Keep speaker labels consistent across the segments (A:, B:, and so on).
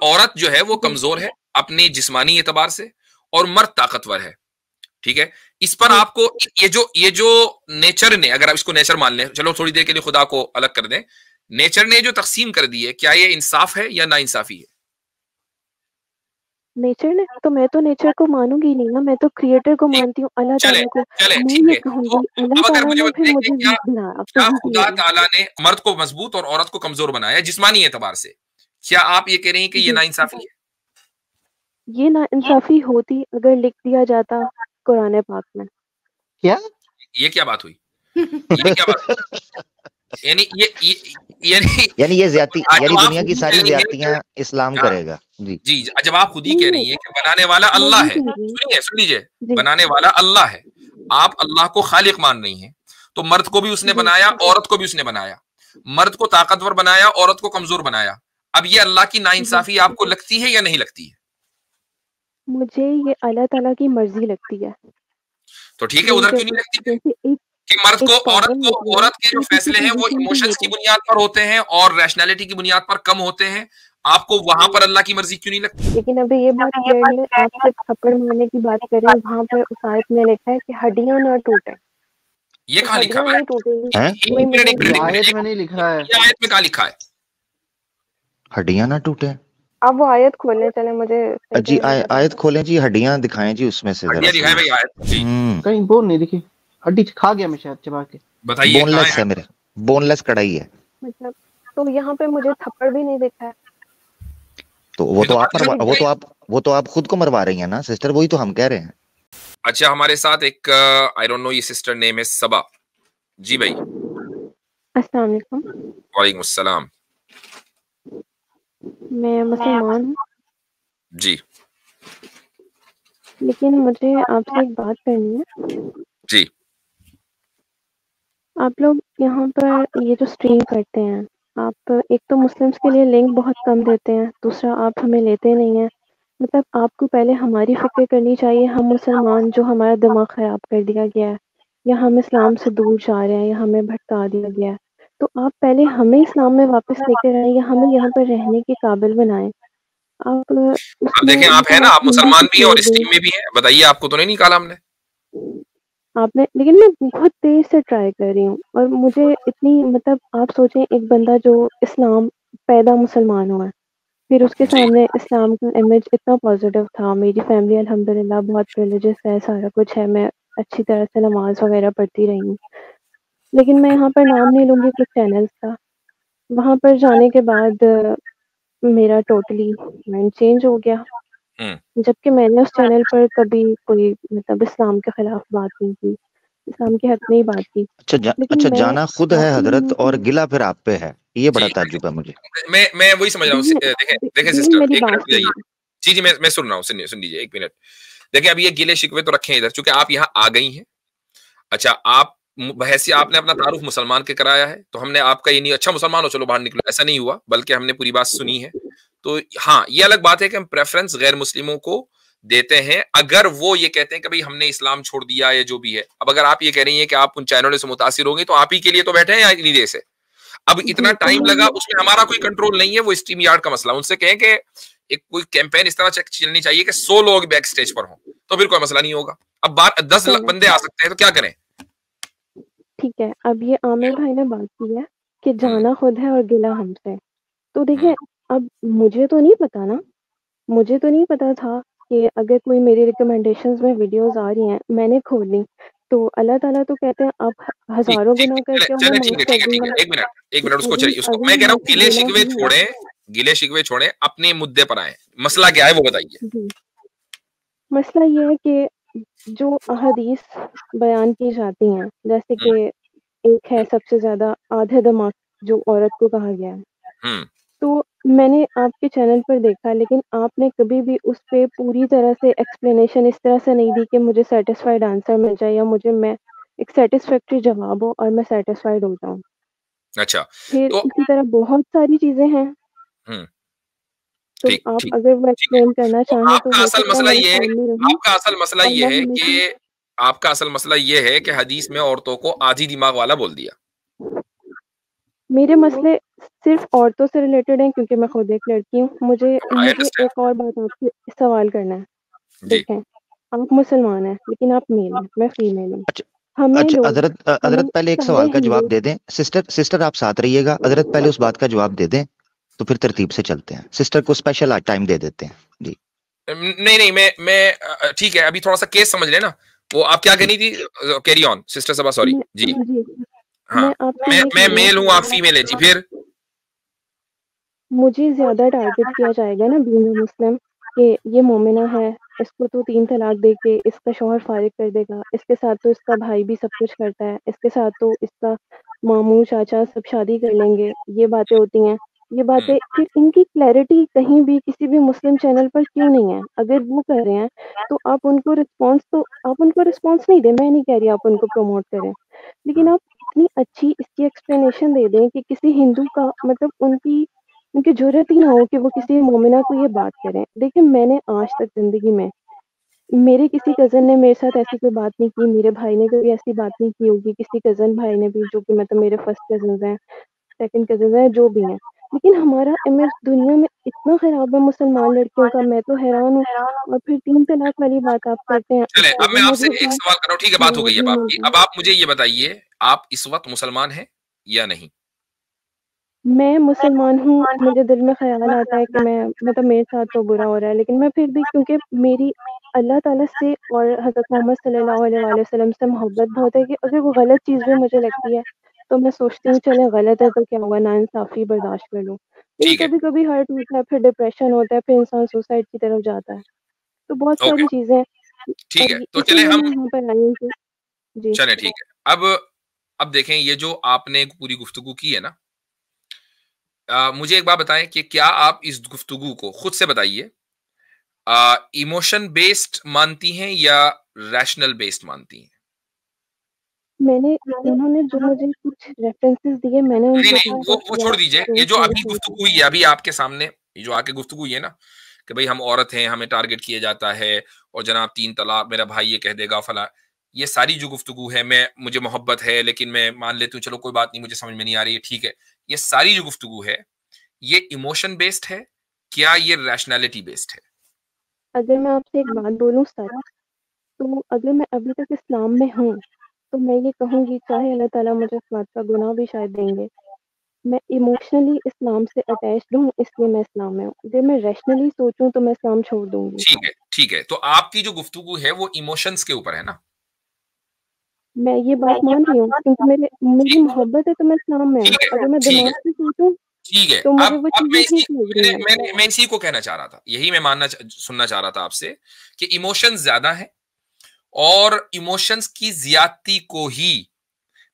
A: औरत जो है वो कमजोर है अपने जिस्मानी एतबार से और मर्द ताकतवर है, ठीक है। इस पर आपको ये जो नेचर ने, अगर आप इसको नेचर मान लें, चलो थोड़ी देर के लिए खुदा को अलग कर दें, नेचर ने जो तकसीम कर दी है, क्या ये इंसाफ है या ना इंसाफी है?
B: नेचर ने तो, मैं तो नेचर को मानूंगी नहीं ना, मैं तो क्रिएटर को मानती हूँ, अल्लाह
A: चले
B: ताला को।
A: चले
B: मैं
A: ठीक
B: ये
A: है। तो
B: कहूंगी अल्लाह
A: अब अगर
B: ताला
A: मुझे
B: ने फिर
A: बताइए कि
B: मुझे
A: क्या
B: वीक बनाया, अब तो
A: क्या
B: वीक
A: खुदा
B: नहीं
A: ताला ने मर्द को मजबूत और औरत को कमजोर बनाया जिस्मानी एतबार से, क्या आप ये कह रही हैं कि ये
B: जी,
A: नाइंसाफी है?
B: ये ना इंसाफी होती अगर लिख दिया जाता कुरान पाक में।
C: क्या
A: ये क्या बात हुई? ये क्या बात हुई? यानी
C: ये ज्यादती,
A: जब
C: यानी
A: आप
C: दुनिया
A: खुद
C: की
A: ही
C: सारी
A: कह रही हैं
C: ज्यादतियां इस्लाम
A: हाँ,
C: करेगा। जी
A: जी, जब आप खुद ही
B: नहीं
A: कह
B: नहीं,
A: रही हैं कि बनाने वाला
B: मैं
A: अल्लाह
B: ये
A: है,
B: कह रही हूँ।
A: सुनिए सुन लीजिए,
B: जी
A: बनाने वाला अल्लाह है, आप अल्लाह को खालिक मान रही हैं, तो मर्द को भी उसने
B: जी,
A: बनाया, औरत को भी उसने बनाया, मर्द को ताकतवर बनाया, औरत को कमजोर बनाया। अब ये अल्लाह की
B: जी,
A: नाइंसाफी आपको लगती है या नहीं लगती है?
B: मुझे ये अल्लाह ताला की मर्जी लगती है।
A: तो ठीक है,
B: ये
A: उधर क्यों
B: जब
A: नहीं लगती फिर?
B: जैसे एक
A: कि मर्द
B: एक
A: को
B: पागल होती है ना,
A: औरत के जो
B: वो किसी
A: फैसले हैं वो
B: पोजीशन पे
A: इमोशंस
B: होती
A: की
B: है।
A: बुनियाद पर होते हैं और रैशनैलिटी की बुनियाद पर कम होते हैं, आपको वहां पर अल्लाह की मर्जी क्यों नहीं लगती?
B: लेकिन अभी ये बात क्लियरली आप सिर्फ थप्पड़ मारने की बात कर रहे हैं, वहां पर उस आयत में लिखा है कि हड्डियां ना टूटे,
A: ये
B: तो
A: कहाँ लिखा
B: हड्डियां
A: है?
B: नहीं टूटेंगी।
C: हैं,
B: कोई
A: एक मिनट
B: मुझे
A: एक मिनट
C: ये
A: एक मिनट
C: आयत
A: एक
C: में नहीं लिखा है,
A: ये आयत में कहाँ लिखा है?
C: हड्डियां ना टूटे।
B: आप वो आयत खोलने चले, मुझे सही
C: जी
B: टाइम नहीं पता।
C: आयत खोलें जी, हड्डियां दिखाएं जी उसमें से जरा
A: हड्डियां
C: सी।
A: दिखाए भाई आयत जी,
C: हम्म,
D: कहीं बोन नहीं दिखी, हड्डी खा गया मैं शायद चबा के।
A: बताइए कहाँ
C: बोनलेस
A: है?
C: है मेरे, बोनलेस कढ़ाई है।
B: मतलब तो यहाँ पे मुझे थप्पड़ भी नहीं दिखा है।
C: तो वो
A: फिर
C: तो
A: तो
C: आप
A: बात ही
C: मरवा,
A: खत्म हो
C: वो
A: गई।
C: तो आप वो तो आप खुद को मरवा रही हैं ना सिस्टर, वही तो हम कह रहे हैं।
A: अच्छा, हमारे साथ एक आई डोंट नो, ये सिस्टर नेम है सबा। जी भाई,
B: अस्सलाम वालेकुम।
A: वालेकुम अस्सलाम।
B: मैं मुसलमान हूँ,
A: जी
B: लेकिन मुझे आपसे एक बात करनी है।
A: जी
B: आप लोग यहाँ पर ये जो स्ट्रीम करते हैं, आप एक तो मुस्लिम्स के लिए लिंक बहुत कम देते हैं, दूसरा आप हमें लेते नहीं हैं। मतलब आपको पहले हमारी फिक्र करनी चाहिए, हम मुसलमान जो हमारा दिमाग ख़राब कर दिया गया है, या हम इस्लाम से दूर जा रहे हैं, या हमें भटका दिया गया है, तो आप पहले हमें इस्लाम में वापस लेकर आएँ, या हमें यहाँ पर रहने के काबिल बनाएं। आप
A: अब
B: उसमें
A: देखें, आप है
B: मतलब
A: ना,
B: आप
A: आप
B: हिंदी
A: मुसलमान
B: से
A: भी हैं
B: छोड़
A: और इस
B: दें।
A: टीम में भी हैं, बताइए आपको तो नहीं निकाला हमने?
B: आपने, लेकिन मैं बहुत देर से ट्राई कर रही हूँ, और मुझे इतनी, मतलब आप सोचें एक बंदा जो इस्लाम पैदा मुसलमान हुआ है, फिर उसके
A: जी
B: सामने इस्लाम का इमेज इतना पॉजिटिव था, मेरी फैमिली अल्हम्दुलिल्लाह बहुत रिलीजियस है, सारा कुछ है, मैं अच्छी तरह से नमाज वगैरह पढ़ती रही हूँ। लेकिन मैं यहाँ पर नाम नहीं लूँगी, कुछ चैनल्स था, वहाँ पर जाने के बाद मेरा टोटली माइंड चेंज हो गया।
A: हम्म
B: जबकि मैंने उस चैनल पर कभी कोई मतलब इस्लाम के खिलाफ बात नहीं की, इस्लाम के हक में ही बात की। लेकिन
C: अच्छा,
B: मैं
C: जाना खुद है
B: आपने
C: हजरत
B: यहाँ
C: और
B: पे,
C: गिला फिर आप पे है, ये बड़ा
A: जी
C: ताज्जुब है मुझे।
A: मैं वही समझ रहा हूँ।
B: दीन
A: देखें देखें
B: दीन
A: सिस्टर,
B: मेरी
A: एक
B: बात
A: मिनट जाइए।
B: सुनिए।
A: जी जी, मैं सुन रहा हूँ, सुनिए, सुन लीजिए एक मिनट। देखिए, अब ये गिले शिकवे तो रखे हैं इधर, चूंकि आप यहाँ आ गई हैं। अच्छा, आप बहसी आपने अपना तारुफ मुसलमान के कराया है, तो हमने आपका ये नहीं अच्छा मुसलमान हो चलो बाहर निकलो, ऐसा नहीं हुआ, बल्कि हमने पूरी बात सुनी है। तो हाँ, ये अलग बात है कि हम प्रेफरेंस गैर मुस्लिमों को देते हैं अगर वो ये कहते हैं कि भाई हमने इस्लाम छोड़ दिया या जो भी है। अब अगर आप ये कह रही हैं कि आप उन चैनलों से मुतासिर होंगे, तो आप ही के लिए तो बैठे हैं इतनी देर से। अब इतना
B: जी, तो
A: टाइम
B: मैं
A: लगा,
B: ये,
A: उसमें हमारा कोई कंट्रोल नहीं है, वो स्ट्रीम यार्ड का मसला। उनसे कहें कि एक कोई कैंपेन इस तरह चलनी चाहिए कि 100 लोग बैक स्टेज पर हों, तो फिर कोई मसला नहीं होगा। अब 10
B: चले
A: बंदे आ सकते हैं, तो क्या करें?
B: ठीक है। अब ये आमिर भाई ने बात की है कि
A: हम्म
B: जाना खुद है और गिला हमसे। तो
A: हम्म
B: देखिए, अब मुझे तो नहीं पता ना, मुझे तो नहीं पता था कि अगर कोई मेरी रिकमेंडेशंस में वीडियोस आ रही हैं, मैंने खोली, तो अल्लाह ताला तो कहते हैं आप
A: ठीक
B: हज़ारों
A: ठीक
B: गुनाह
A: ठीक, चले
B: करते हो, मैं
A: चले, ठीक
B: माफ़
A: है
B: कर
A: ठीक है ठीक
B: दूँगा।
A: है, एक मिनट उसको
B: अभी
A: चलिए, उसको
B: अगर
A: मैं कह रहा हूँ,
B: मुझसे
A: गिले
B: गिला
A: शिकवे
B: भी है,
A: छोड़े, गिले शिकवे छोड़े, अपने मुद्दे पर आए। मसला क्या है वो बताइए।
B: जी, मसला ये है कि जो अहादीस बयान की जाती हैं, जैसे
A: हम्म
B: कि एक है सबसे ज़्यादा आधे दिमाग जो औरत को कहा गया है।
A: हम्म
B: तो मैंने आपके चैनल पर देखा, लेकिन आपने कभी भी उस पे पूरी तरह से एक्सप्लेनेशन इस तरह से नहीं दी कि मुझे सैटिस्फाइड आंसर मिल जाए, या मैं एक सैटिस्फैक्टरी जवाब हो और मैं सैटिस्फाइड हो जाऊँ।
A: अच्छा,
B: फिर
A: तो
B: इसी तरह बहुत सारी चीज़ें हैं,
A: हम्म
B: तो
A: ठीक
B: आप
A: ठीक
B: अगर वो
A: ठीक है।
B: एक्सप्लेन करना
A: तो
B: चाहें तो
A: आपका
B: हो
A: असल
B: सकता है
A: मसला
B: मैं
A: ये है,
B: टाइम में रहूँ,
A: आपका असल मसला
B: और
A: ये
B: मैं
A: है
B: हमेशा,
A: कि आपका असल मसला ये है कि हदीस में औरतों को आधी दिमाग वाला बोल दिया।
B: मेरे मसले सिर्फ औरतों से रिलेटेड हैं क्योंकि मैं खुद एक लड़की हूँ। मुझे
A: आई
B: मुझे
A: अंडरस्टैंड।
B: एक और बात आपसे सवाल करना है।
A: जी
B: देखें, आप मुसलमान हैं, लेकिन आप मेल हैं, मैं फीमेल हूँ।
C: अच्छा
B: हमें
C: अच्छा,
B: लोग
C: हजरत
B: हमें
C: हजरत पहले एक
B: सारे
C: सवाल का जवाब
B: हिंदू
C: दे दें। सिस्टर सिस्टर आप साथ रहिएगा, हजरत पहले उस बात का जवाब दे दें, तो फिर तरतीब से चलते हैं। सिस्टर को स्पेशल टाइम दे देते हैं जी।
A: नहीं नहीं, मैं ठीक है, अभी थोड़ा सा केस समझ लेना। वो आप क्या कहनी थी? Carry on sister Saba, sorry
B: मैं
A: जी।
B: जी,
A: हाँ,
B: मैं आपसे
A: मैं
B: ये
A: मैं
B: कह रही हूँ
A: मेल हूँ, आप फीमेल है जी, फिर?
B: मुझे ज़्यादा टारगेट किया जाएगा ना बीइंग अ मुस्लिम कि ये मोमिना है, इसको तो 3 तलाक दे के इसका शौहर फारिग कर देगा, इसके साथ तो इसका भाई भी सब कुछ करता है, इसके साथ तो इसका मामू, चाचा सब शादी कर लेंगे, ये बातें होती हैं। ये बातें फिर इनकी क्लैरिटी कहीं भी किसी भी मुस्लिम चैनल पर क्यों नहीं है? अगर वो कर रहे हैं, तो आप उनको रिस्पॉन्स नहीं दें, मैं नहीं कह रही आप उनको प्रमोट करें। लेकिन आप इतनी अच्छी इसकी एक्सप्लेनेशन दे दें कि किसी हिंदू का मतलब उनकी ज़रूरत ही ना हो कि वो किसी मोमिना को ये बात करें। देखिए, मैंने आज तक ज़िंदगी में मेरे किसी कज़न ने मेरे साथ ऐसी कोई बात नहीं की, मेरे भाई ने कभी ऐसी बात नहीं की होगी, किसी कज़न भाई ने भी जो कि मतलब मेरे फर्स्ट कज़िन्स हैं, सेकंड कज़िन्स हैं, जो भी हैं। लेकिन हमारा इमेज दुनिया में इतना ख़राब है मुसलमान लड़कियों का, मैं तो हैरान हूँ। और फिर 3 तलाक वाली बात आप करते हैं,
A: चले,
B: उसको
A: अब
B: भी
A: मैं आपसे
B: मुझे
A: एक सवाल कर रहा हूँ, ठीक है, बात हो
B: जवाब
A: गई अब
B: नहीं
A: आपकी।
B: मिलता।
A: अब आप मुझे ये बताइए, आप इस वक्त मुसलमान हैं या नहीं?
B: मैं मुसलमान हूँ, मुझे दिल में ख़्याल आता है कि मैं मतलब मेरे साथ तो बुरा हो रहा है, लेकिन मैं फिर भी क्योंकि मेरी अल्लाह ताला से और हज़रत मोहम्मद सल्लल्लाहु अलैहि वसल्लम से मोहब्बत बहुत है कि अगर वो गलत चीज़ भी मुझे लगती है, तो मैं सोचती हूँ चलें गलत है तो क्या हुआ, नाइंसाफ़ी बर्दाश्त कर लूँ। लेकिन
A: ठीक है,
B: कभी-कभी हर्ट होता है, फिर डिप्रेशन होता है, फिर इंसान सुसाइड की तरफ जाता है। तो बहुत
A: ओके,
B: सारी चीज़ें हैं
A: ठीक है,
B: और
A: तो चले
B: इसीलिए
A: हम,
B: मैं यहाँ पर आई हूँ कि जी।
A: चले ठीक है। अब देखें, ये जो आपने पूरी गुफ्तगू की है ना, मुझे एक बात बताएं कि क्या आप इस गुफ्तगू को खुद से बताइए, इमोशन बेस्ड मानती हैं या रैशनल बेस्ड मानती हैं?
B: मैंने उन्होंने जो मुझे कुछ रेफ़रेंसेस दिए, मैंने
A: नहीं
B: उनके
A: नहीं,
B: ऊपर
A: वो
B: किया,
A: छोड़ दीजिए।
B: जो
A: ये जो
B: सारी
A: अभी
B: चीज़ें
A: गुफ्तगू हुई है अभी आपके सामने, ये जो आके गुफ्तगू हुई है ना, कि भाई हम औरत हैं, हमें टारगेट किया जाता है, और जनाब 3 तलाक, मेरा भाई ये कह देगा फला, ये सारी जो गुफ्तगू है, मैं मुझे मोहब्बत है लेकिन मैं मान लेती हूँ, चलो कोई बात नहीं, मुझे समझ में नहीं आ रही है, ठीक है। ये सारी जो गुफ्तगू है, ये इमोशन बेस्ड है, क्या ये रैशनैलिटी बेस्ड है?
B: अगर मैं आपसे एक बात बोलूँ सच, तो अगर मैं अभी तक इस्लाम में हूँ, तो मैं ये कहूँगी चाहे अल्लाह ताला मुझे इस बात का गुनाह भी शायद देंगे, मैं इमोशनली इस्लाम से अटैच्ड हूँ इसलिए मैं इस्लाम में हूँ। अगर मैं रैशनली सोचूँ तो मैं इस्लाम छोड़ दूँगी।
A: ठीक है, ठीक है। तो आपकी जो गुफ्तगू है वो इमोशंस के ऊपर है ना?
B: मैं ये बात मान रही हूँ क्योंकि मेरी
A: ठीक,
B: मोहब्बत है तो मैं इस्लाम में हूँ।
A: ठीक है,
B: अगर मैं
A: ठीक
B: दिमाग
A: है,
B: से सोचूँ
A: ठीक है।
B: तो मुझे वो
A: अब मैं
B: चीज़ें
A: इसी
B: ठीक लग रही हैं।
A: मैं इसी को कहना चाह रहा था। यही मैं सुनना चाह रहा था आपसे कि इमोशंस ज़्यादा है, और इमोशंस की ज़्यादती को ही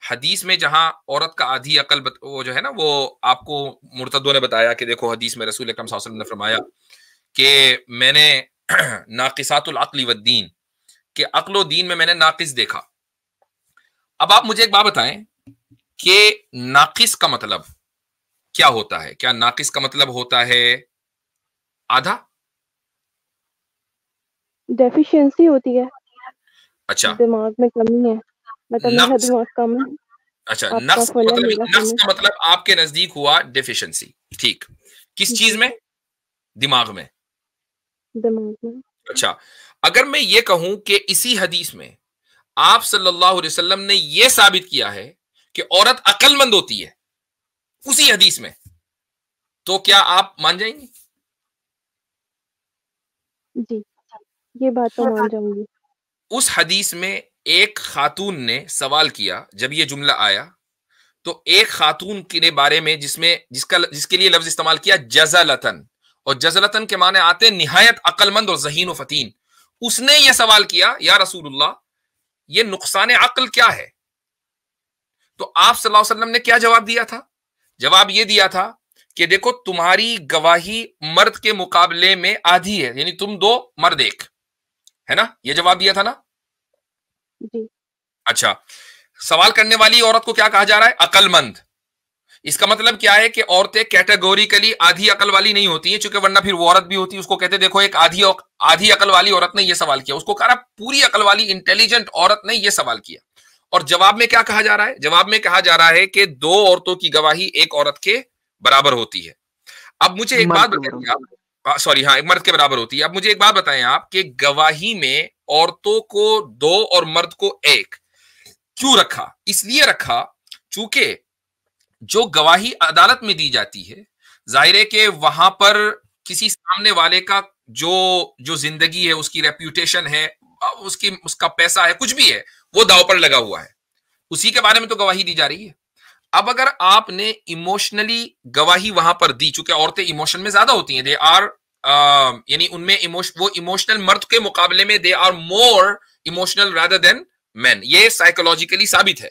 A: हदीस में, जहां औरत का आधी अकल वो जो है ना, वो आपको मुर्तदों ने बताया कि देखो हदीस में रसूल अकरम सल्लल्लाहु अलैहि वसल्लम ने फरमाया कि मैंने नाकिसातुल अक्ल वद्दीन, कि अक्ल दीन में मैंने नाकिस देखा। अब आप मुझे एक बात बताएं कि नाकिस का मतलब क्या होता है? क्या नाकिस का मतलब होता है आधा?
B: डेफिशिएंसी होती है,
A: अच्छा,
B: दिमाग में कमी है, मतलब मेरा
A: नक्स,
B: दिमाग कम है,
A: अच्छा,
B: आपका फुल है, मेरा कम
A: नक्स
B: है।
A: का मतलब आपके नजदीक हुआ डेफिशिएंसी, ठीक। किस चीज
B: जी,
A: में? दिमाग में।
B: दिमाग में।
A: अच्छा, अगर मैं ये कहूं कि इसी हदीस में आप सल्लल्लाहु अलैहि वसल्लम ने यह साबित किया है कि औरत अक्लमंद होती है, उसी हदीस में, तो क्या आप मान जाएंगे?
B: जी, ये बात तो मान जाऊँगी।
A: उस हदीस में एक खातून ने सवाल किया, जब यह जुमला आया, तो एक खातून के बारे में जिसके लिए लफ्ज इस्तेमाल किया जजलतन, और जजलतन के माने आते हैं निहायत अक्लमंद और जहीन व फतीन। उसने यह सवाल किया, या रसूलुल्लाह, ये नुकसान अक्ल क्या है? तो आप सल्लल्लाहु अलैहि वसल्लम ने क्या जवाब दिया था? जवाब यह दिया था कि देखो, तुम्हारी गवाही मर्द के मुकाबले में आधी है, यानी तुम दो, मर्द एक, है ना? यह जवाब दिया था ना?
B: जी,
A: अच्छा, सवाल करने वाली औरत को क्या कहा जा रहा है? अकलमंद। इसका मतलब क्या है कि औरतें कैटेगोरिकली आधी अकल वाली नहीं होती हैं, चूंकि वरना फिर वो औरत भी होती है, उसको कहते देखो एक आधी अकल वाली औरत ने यह सवाल किया, उसको कहा पूरी अकल वाली इंटेलिजेंट औरत ने यह सवाल किया। और जवाब में क्या कहा जा रहा है? जवाब में कहा जा रहा है कि 2 औरतों की गवाही एक औरत के बराबर होती है। अब मुझे एक बात बताइए आप, सॉरी हाँ, एक मर्द के बराबर होती है। अब मुझे एक बात बताएं आप कि गवाही में औरतों को 2 और मर्द को 1 क्यों रखा? इसलिए रखा चूंकि जो गवाही अदालत में दी जाती है, जाहिर है कि वहां पर किसी सामने वाले का जो जिंदगी है, उसकी रेप्यूटेशन है, उसका पैसा है, कुछ भी है, वो दांव पर लगा हुआ है। उसी के बारे में तो गवाही दी जा रही है। अब अगर आपने इमोशनली गवाही वहां पर दी, चूंकि औरतें इमोशन में ज्यादा होती हैं, दे आर यानी उनमें वो इमोशनल मर्द के मुकाबले में they are more emotional rather than man, ये साइकोलॉजिकली साबित है।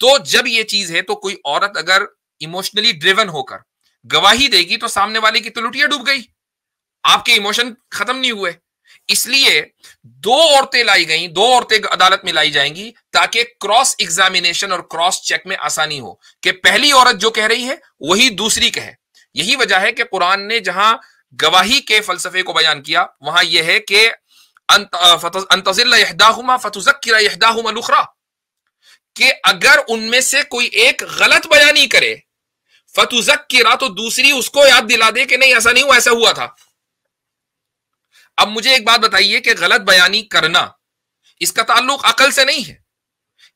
A: तो जब ये चीज है, तो कोई औरत अगर इमोशनली ड्रिवन होकर गवाही देगी तो सामने वाले की तो लुटिया डूब गई, आपके इमोशन खत्म नहीं हुए। इसलिए 2 औरतें लाई गई, 2 औरतें अदालत में लाई जाएंगी ताकि क्रॉस एग्जामिनेशन और क्रॉस चेक में आसानी हो कि पहली औरत जो कह रही है वही दूसरी कहे। यही वजह है कि कुरान ने जहां गवाही के फलसफे को बयान किया, वहां यह है कि अंतज़िल्ल इहदाहुमा फतुज़क्किर इहदाहुमा अल-उखरा, कि अगर उनमें से कोई एक गलत बयानी करे, फतुज़क्किरा, तो दूसरी उसको याद दिला दे कि नहीं ऐसा नहीं हुआ, ऐसा हुआ था। अब मुझे एक बात बताइए कि गलत बयानी करना, इसका ताल्लुक अकल से नहीं है,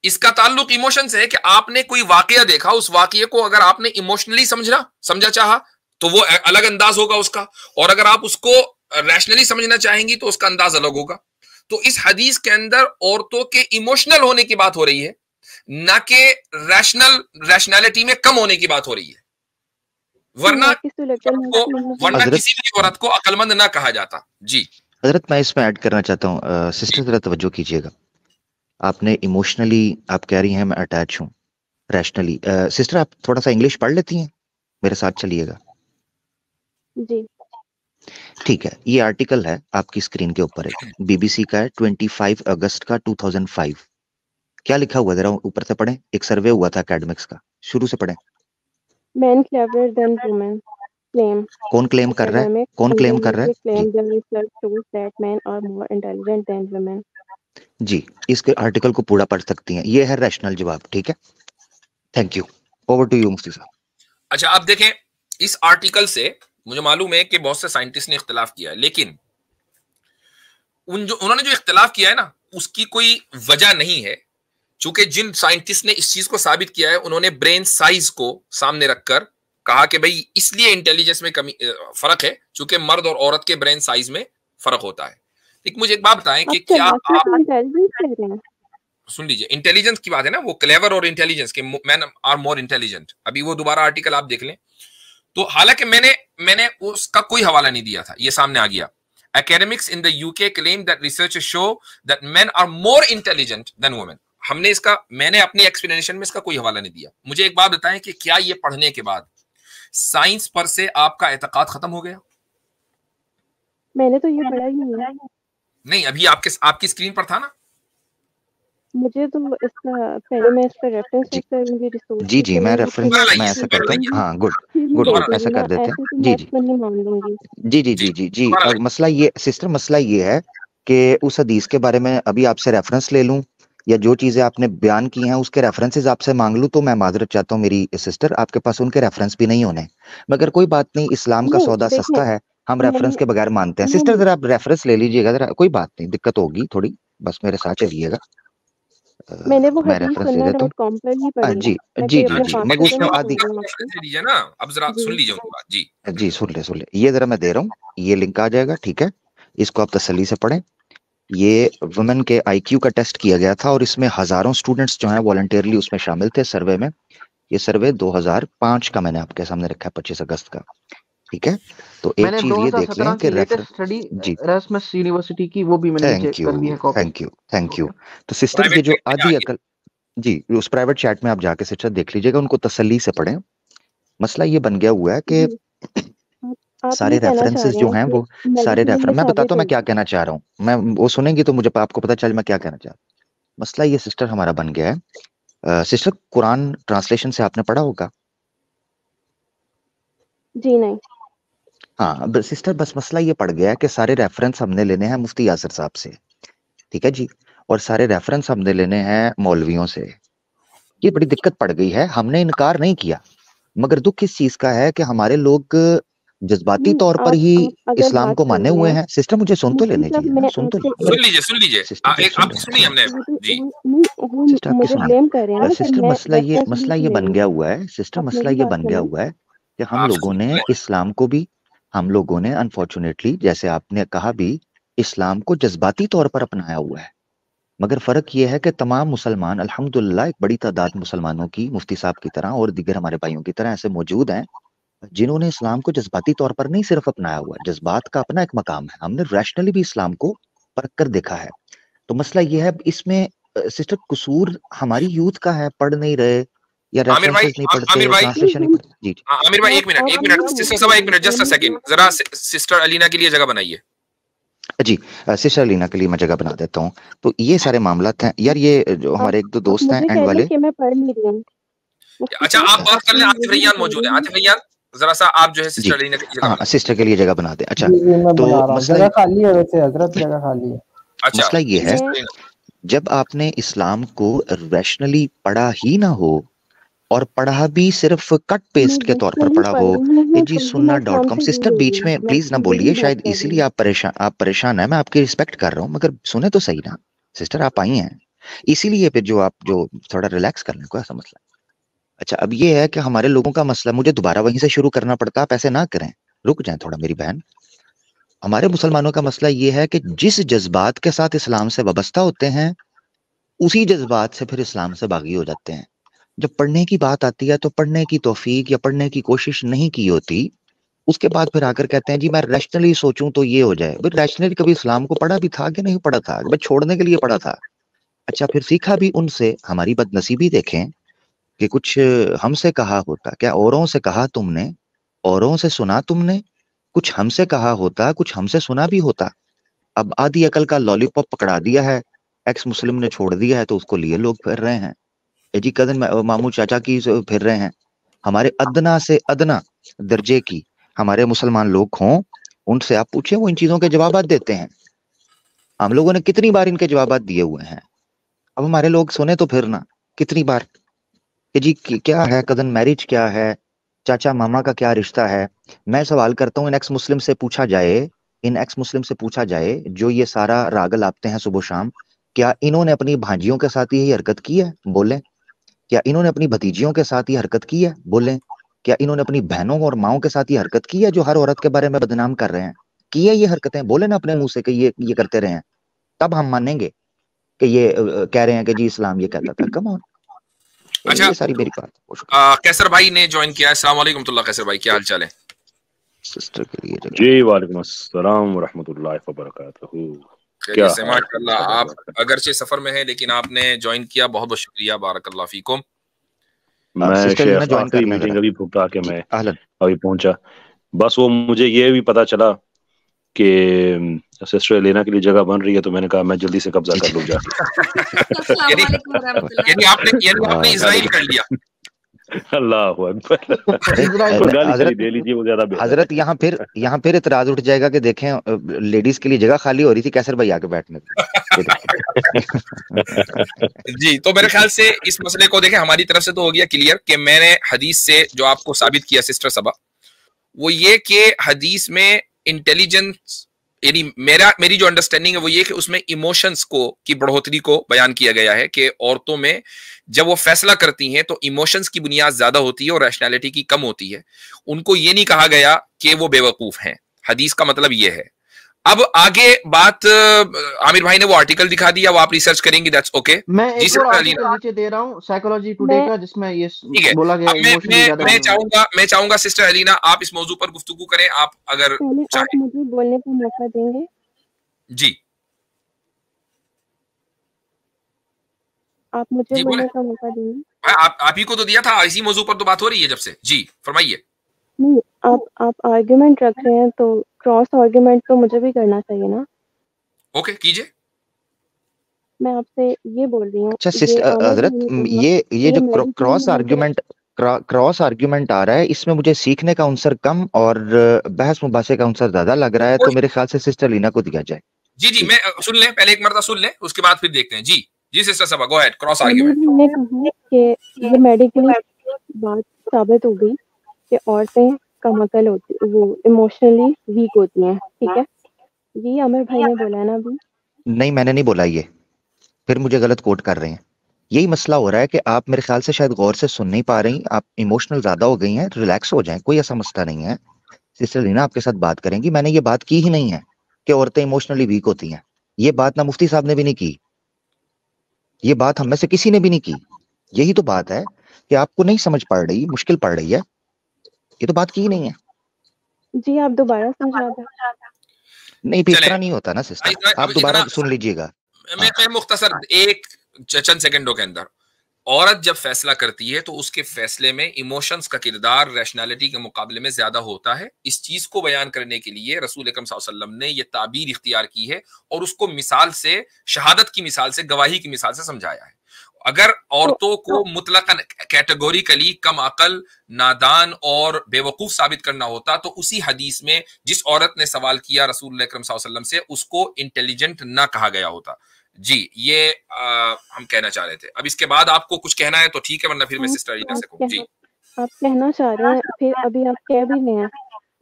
A: इसका ताल्लुक इमोशन से है कि आपने कोई वाकया देखा, उस वाकये को अगर आपने इमोशनली समझा चाहा तो वो अलग अंदाज होगा उसका, और अगर आप उसको रैशनली समझना चाहेंगी तो उसका अंदाज अलग होगा। तो इस हदीस के अंदर औरतों के इमोशनल होने की बात हो रही है, ना कि रैशनैलिटी में कम होने की बात हो रही है। वरना किसी भी औरत को अकलमंद ना कहा जाता। जी
C: हजरत, मैं इसमें ऐड करना चाहता हूँ। सिस्टर जरा तवज्जो कीजिएगा। आपने इमोशनली आप कह रही हैं मैं अटैच हूँ, रैशनली। सिस्टर आप थोड़ा सा इंग्लिश पढ़ लेती हैं, मेरे साथ चलिएगा।
B: जी
C: ठीक है, ये आर्टिकल है आपकी स्क्रीन के ऊपर, है बीबीसी का है, 25 अगस्त का 2005। क्या लिखा हुआ जरा ऊपर से पढ़ें। एक सर्वे हुआ था एकेडमिक्स का, शुरू से पढ़ें।
B: Men cleverer than women claim.
C: कौन क्लेम कर रहा है? कौन क्लेम कर रहा है?
B: Claim the research shows that men are more intelligent than women.
C: जी, इसके आर्टिकल को पूरा पढ़ सकती हैं। ये है रैशनल जवाब। ठीक है, thank you. Over to you Mufti Sahab.
A: अच्छा, आप देखें, इस आर्टिकल से मुझे मालूम है कि बहुत से साइंटिस्ट ने इख्तिलाफ किया है, लेकिन उन्होंने जो इख्तिलाफ किया है ना, उसकी कोई वजह नहीं है। चूंकि जिन साइंटिस्ट ने इस चीज को साबित किया है, उन्होंने ब्रेन साइज को सामने रखकर कहा कि भाई इसलिए इंटेलिजेंस में कमी फर्क है, चूंकि मर्द और औरत के ब्रेन साइज में फर्क होता है। एक मुझे एक बात बताएं कि क्या आप सुन लीजिए, इंटेलिजेंस की बात है ना, वो क्लेवर और इंटेलिजेंस के मैन आर मोर इंटेलिजेंट। अभी वो दोबारा आर्टिकल आप देख लें तो, हालांकि मैंने उसका कोई हवाला नहीं दिया था, ये सामने आ गया। Academics in the UK claim that researchers show that men are more intelligent than women. मैंने अपनी एक्सप्लेनेशन में इसका कोई हवाला नहीं दिया। मुझे एक बात बताएं कि क्या ये पढ़ने के बाद साइंस पर से आपका एतकाद खत्म हो गया?
B: मैंने तो ये पढ़ा ही नहीं।
A: अभी आपकी स्क्रीन पर था ना।
B: मुझे तो इसका पहले मैं इस पर रेफरेंस चेक करूंगी, रिसोर्स।
C: जी मैं रेफरेंस मैं ऐसा करता हूँ। हाँ, गुड ऐसा कर देते हैं। जी और मसला ये सिस्टर, मसला ये है कि उस हदीस के बारे में अभी आपसे रेफरेंस ले लूं या जो चीजें आपने बयान की हैं उसके रेफरेंसेस आपसे मांग लूं, तो मैं माजरत चाहता हूँ मेरी सिस्टर, आपके पास उनके रेफरेंस भी नहीं होने। मगर कोई बात नहीं, इस्लाम का सौदा सस्ता है, हम रेफरेंस के बगैर मानते हैं। सिस्टर जरा आप रेफरेंस ले लीजिएगा जरा, कोई बात नहीं, दिक्कत होगी थोड़ी, बस मेरे साथ चलिएगा।
B: मैंने वो हदीस sunnah.com पर ही पढ़ी।
C: जी मैं उसमें आदि
A: लीजिए ना, अब जरा सुन लीजिए उनकी बात। जी
C: सुन ले, ये जरा मैं दे रहा हूँ, ये लिंक आ जाएगा, ठीक है, इसको आप तसल्ली से पढ़ें। ये वुमेन के आईक्यू का टेस्ट किया गया था और इसमें हजारों स्टूडेंट्स जो हैं वॉलंटियरली उसमें शामिल थे सर्वे में। ये सर्वे 2005 का मैंने आपके सामने रखा है, 25 अगस्त का। ठीक है, तो एक चीज ये देख लें कि रेफरेंस स्टडी
D: एरास्मस यूनिवर्सिटी की, वो भी मैंने चेक कर ली है कॉपी।
C: Thank you. तो सिस्टर ये जो आधी अकल, जी उस प्राइवेट चैट में आप जाके सिस्टर देख लीजिएगा, उनको तसल्ली से पढ़ें। मसला ये बन गया हुआ है कि सारे रेफरेंसेस जो हैं वो सारे रेफरेंस, मैं बताता हूँ मैं क्या कहना चाह रहा हूँ, मैं वो सुनेंगी तो मुझे आपको पता चल मैं क्या कहना चाह रहा हूँ। मसला ये सिस्टर हमारा बन गया है, सिस्टर कुरान ट्रांसलेशन से आपने पढ़ा होगा?
B: जी नहीं।
C: हाँ सिस्टर, बस मसला ये पड़ गया है कि सारे रेफरेंस हमने लेने हैं मुफ्ती यासिर साहब से, ठीक है जी, और सारे रेफरेंस हमने लेने हैं मौलवियों से। ये बड़ी दिक्कत पड़ गई है। हमने इनकार नहीं किया, मगर दुख इस चीज का है कि हमारे लोग जज्बाती तौर पर ही इस्लाम को माने हुए हैं। सिस्टर मुझे सुन तो लेने दीजिए ना, सुन लीजिए
A: आपकी सुनिए हमने जी।
C: सिस्टर आपकी सुनिए। सिस्टर मसला ये बन गया हुआ है। सिस्टर मसला ये बन गया हुआ है कि हम लोगों ने इस्लाम को भी, हम लोगों ने अनफॉर्चुनेटली, जैसे आपने कहा भी, इस्लाम को जज्बाती तौर पर अपनाया हुआ है। मगर फर्क ये है कि तमाम मुसलमान, अल्हम्दुलिल्लाह, एक बड़ी तादाद मुसलमानों की, मुफ्ती साहब की तरह और दीगर हमारे भाइयों की तरह ऐसे मौजूद हैं जिन्होंने इस्लाम को जज्बाती तौर पर नहीं सिर्फ अपनाया हुआ है। जज्बात का अपना एक मकाम है, हमने रैशनली भी इस्लाम को परख कर देखा है। तो मसला ये है, इसमें सिस्टर कसूर हमारी यूथ का है, पढ़ नहीं रहे या रेफरेंसेस नहीं पढ़ते, ट्रांसलेशन नहीं पढ़ते। जी
A: आमिर भाई एक मिनट सिस्टर साहब, एक मिनट, जस्ट अ सेकंड, जरा सिस्टर अलीना के लिए जगह बनाइए।
C: जी सिस्टर अलीना के लिए मैं जगह बना देता हूँ। तो ये सारे मामलात हैं यार, ये जो हमारे एक दो दोस्त हैं एंड वाले।
B: मैं पढ़ नहीं रही हूँ।
A: अच्छा आप बात कर लें, आतिफ रैयान मौजूद है। आतिफ रैयान जरा सा आप जो है सिस्टर अलीना के लिए जगह,
C: सिस्टर के लिए जगह बना दे। अच्छा
E: तो मसला खाली है, वैसे हजरत जगह खाली है।
A: अच्छा
C: मसला ये है, जब आपने इस्लाम को रैशनली पढ़ा ही ना हो और पढ़ा भी सिर्फ कट पेस्ट के तौर पर पढ़ा हो, जी sunna.com। सिस्टर बीच में प्लीज ना बोलिए, शायद इसीलिए आप परेशान है। मैं आपकी रिस्पेक्ट कर रहा हूँ, मगर सुने तो सही ना। सिस्टर आप आई हैं इसीलिए फिर जो आप जो थोड़ा रिलैक्स करने को ऐसा मसला। अच्छा अब ये है कि हमारे लोगों का मसला, मुझे दोबारा वहीं से शुरू करना पड़ता, आप ऐसे ना करें, रुक जाएं थोड़ा मेरी बहन। हमारे मुसलमानों का मसला ये है कि जिस जज्बात के साथ इस्लाम से वाबस्ता होते हैं, उसी जज्बात से फिर इस्लाम से बागी हो जाते हैं। जब पढ़ने की बात आती है तो पढ़ने की तौफीक या पढ़ने की कोशिश नहीं की होती, उसके बाद फिर आकर कहते हैं जी मैं रैशनली सोचूं तो ये हो जाए। भाई रैशनली कभी इस्लाम को पढ़ा भी था कि नहीं पढ़ा था? भाई छोड़ने के लिए पढ़ा था। अच्छा फिर सीखा भी उनसे। हमारी बदनसीबी देखें कि कुछ हमसे कहा होता, क्या औरों से कहा तुमने, औरों से सुना तुमने, कुछ हमसे कहा होता, कुछ हमसे सुना भी होता। अब आधी अकल का लॉलीपॉप पकड़ा दिया है, एक्स मुस्लिम ने छोड़ दिया है, तो उसको लिए लोग फिर रहे हैं। जी कजन मामू चाचा की फिर रहे हैं। हमारे अदना से अदना दर्जे की हमारे मुसलमान लोग हों, उनसे आप पूछिए, वो इन चीजों के जवाब देते हैं। हम लोगों ने कितनी बार इनके जवाब दिए हुए हैं। अब हमारे लोग सुने तो फिर ना, कितनी बार कि जी क्या है कजन मैरिज, क्या है चाचा मामा का क्या रिश्ता है। मैं सवाल करता हूँ, इन एक्स मुस्लिम से पूछा जाए जो ये सारा राग लापते हैं सुबह शाम, क्या इन्होंने अपनी भांजियों के साथ यही हरकत की है? बोलें। क्या इन्होंने अपनी भतीजियों के साथ ये हरकत की है? बोलें। क्या इन्होंने अपनी बहनों और माओं के साथ ये हरकत की है जो हर औरत के बारे में बदनाम कर रहे हैं? की है ये हरकतें? बोले ना अपने मुंह से कि ये करते रहे हैं, तब हम मानेंगे कि ये कह रहे हैं कि जी इस्लाम ये कहता था। Come on.
A: अच्छा
C: ये सारी मेरी बात।
A: कैसर भाई ने ज्वाइन किया है। अस्सलाम वालेकुम तुल्ला। कैसर भाई क्या हाल चाल है?
C: सिस्टर के लिए
F: जी वालेकुम अस्सलाम व रहमतुल्लाहि व बरकातहू। क्या
A: माशाल्लाह, आप अगरचे सफर में हैं लेकिन आपने ज्वाइन किया, बहुत बहुत शुक्रिया, बारकल्लाह फीकुम।
F: मैं आखिरी मीटिंग अभी भुगता के मैं अभी पहुंचा। बस वो मुझे ये भी पता चला कि सिस्टर एलेना के लिए जगह बन रही है, तो मैंने कहा मैं जल्दी से कब्जा कर लूं जाके।
A: यानी आपने इजराइल कर लिया।
F: अल्लाह अकबर। दे लीजिए, वो ज्यादा
C: हजरत यहाँ फिर इतराज उठ जाएगा कि देखें लेडीज के लिए जगह खाली हो रही थी, कैसर भाई आके बैठने
A: जी। तो मेरे ख्याल से इस मसले को देखें, हमारी तरफ से तो हो गया क्लियर कि मैंने हदीस से जो आपको साबित किया सिस्टर सबा, वो ये कि हदीस में इंटेलिजेंस, यानी मेरी जो अंडरस्टैंडिंग है वो ये कि उसमें इमोशंस की बढ़ोतरी को बयान किया गया है कि औरतों में जब वो फैसला करती हैं तो इमोशंस की बुनियाद ज्यादा होती है और रैशनैलिटी की कम होती है। उनको ये नहीं कहा गया कि वो बेवकूफ हैं। हदीस का मतलब ये है। अब आगे बात, आमिर भाई ने वो आर्टिकल दिखा दिया, वो आप रिसर्च करेंगे, दैट्स ओके।
D: मैं एक और आर्टिकल नीचे दे रहा हूं साइकोलॉजी टुडे का, जिसमें ये बोला गया है।
A: मैं चाहूंगा सिस्टर अलीना आप इस मौजू पर गुफ्तगू करें, आप अगर
B: चाहें। मुझे बोलने का मौका देंगे?
A: जी
B: आप मुझे बोलने का मौका देंगे?
A: आप ही को तो दिया था, इसी मौजू पर तो बात हो रही है जब से। जी फरमाइए।
B: नहीं, आप आर्गुमेंट रख रहे हैं तो क्रॉस आर्गुमेंट तो मुझे भी करना चाहिए ना।
A: ओके कीजिए।
B: मैं आपसे ये बोल रही हूँ।
C: अच्छा सिस्टर हजरत, ये जो क्रॉस आर्ग्यूमेंट आ रहा है, इसमें मुझे सीखने का अंसर कम और बहस मुबासे का अंसर ज्यादा लग रहा है, तो मेरे ख्याल से सिस्टर लीना को दिया जाए।
A: जी जी, मैं सुन लें, पहले एक मरतबा सुन लें, उसके बाद फिर देखते हैं। जी जी सिस्टर सबा, गो अहेड, क्रॉस आर्गुमेंट।
B: मैंने कहा कि ये मेडिकली बात साबित हो गई कि औरतें कम अकल होती, वो इमोशनली वीक होती हैं, ठीक है? ये अमर भाई ने बोला ना अभी।
C: नहीं, मैंने नहीं बोला ये, फिर मुझे गलत कोट कर रहे हैं। यही मसला हो रहा है कि आप मेरे ख्याल से शायद गौर से सुन नहीं पा रही, आप इमोशनल ज्यादा हो गई हैं। रिलैक्स हो जाएं, कोई ऐसा मसला नहीं है। सिस्टर लीना आपके साथ बात करेंगी। मैंने ये बात की ही नहीं है कि औरतें इमोशनली वीक होती हैं। ये बात ना मुफ्ती साहब ने भी नहीं की, ये बात हम में से किसी ने भी नहीं की। यही तो बात है कि आपको नहीं समझ पड़ रही, मुश्किल पड़ रही है। ये तो बात की ही नहीं है।
B: जी आप दोबारा समझा दें।
C: नहीं भी इतना नहीं होता ना सिस्टर, आप दोबारा सुन लीजिएगा।
A: मैं मुख्तसर एक चंद सेकंडों के अंदर, औरत जब फैसला करती है तो उसके फैसले में इमोशंस का किरदार रैशनैलिटी के मुकाबले में ज्यादा होता है। इस चीज को बयान करने के लिए रसूल अकरम सल्लल्लाहु अलैहि वसल्लम ने यह ताबीर इख्तियार की है और उसको मिसाल से, शहादत की मिसाल से, गवाही की मिसाल से समझाया है। अगर औरतों को मुतलकन कैटेगोरिकली कम अकल, नादान और बेवकूफ साबित करना होता तो उसी हदीस में जिस औरत ने सवाल किया रसूल अकरम सल्लल्लाहु अलैहि वसल्लम से, उसको इंटेलिजेंट ना कहा गया होता। जी ये हम कहना चाह रहे थे। अब इसके बाद आपको कुछ कहना है तो ठीक है, वरना फिर मैं सिस्टर रीना से कहूँ। जी
B: आप कहना चाह रहे हैं, फिर अभी आप कह भी रहे हैं,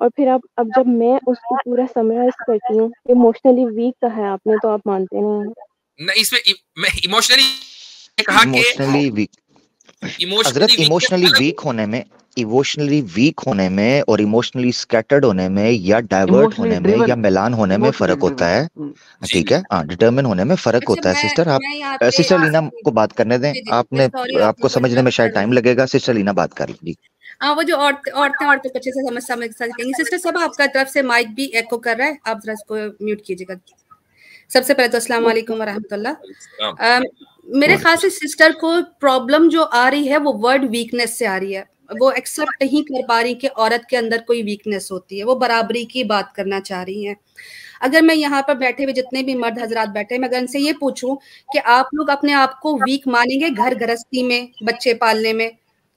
B: और फिर आप, अब जब मैं उसको पूरा समराइज करती हूँ, इमोशनली वीक कहा है आपने, तो आप मानते नहीं हैं।
A: नहीं, इसमें मैं इमोशनली कहा कि
C: इमोशनली वीक होने में, इमोशनली वीक होने में और इमोशनली स्कैटर्ड होने में या डाइवर्ट होने में या मिलान होने में फर्क होता है, ठीक है? हाँ, डिटर्मिन होने में फर्क होता है। सिस्टर आप सिस्टर लीना को बात करने दें, आपको समझने में शायद टाइम लगेगा। सिस्टर लीना बात कर लीजिए।
G: हाँ, वो जो औरतें को अच्छे से समझ सकेंगी। सिस्टर सब आपका तरफ से माइक भी एको कर रहा है, आप जरा इसको म्यूट कीजिएगा। सबसे पहले तो अस्सलाम वालेकुम वरहमतुल्लाह। मेरे ख्याल से सिस्टर को प्रॉब्लम जो आ रही है वो वर्ड वीकनेस से आ रही है। वो एक्सेप्ट नहीं कर पा रही कि औरत के अंदर कोई वीकनेस होती है। वो बराबरी की बात करना चाह रही हैं। अगर मैं यहाँ पर बैठे हुए जितने भी मर्द हजरात बैठे, मैं अगर इनसे ये पूछूं कि आप लोग अपने आप को वीक मानेंगे घर गृहस्थी में, बच्चे पालने में,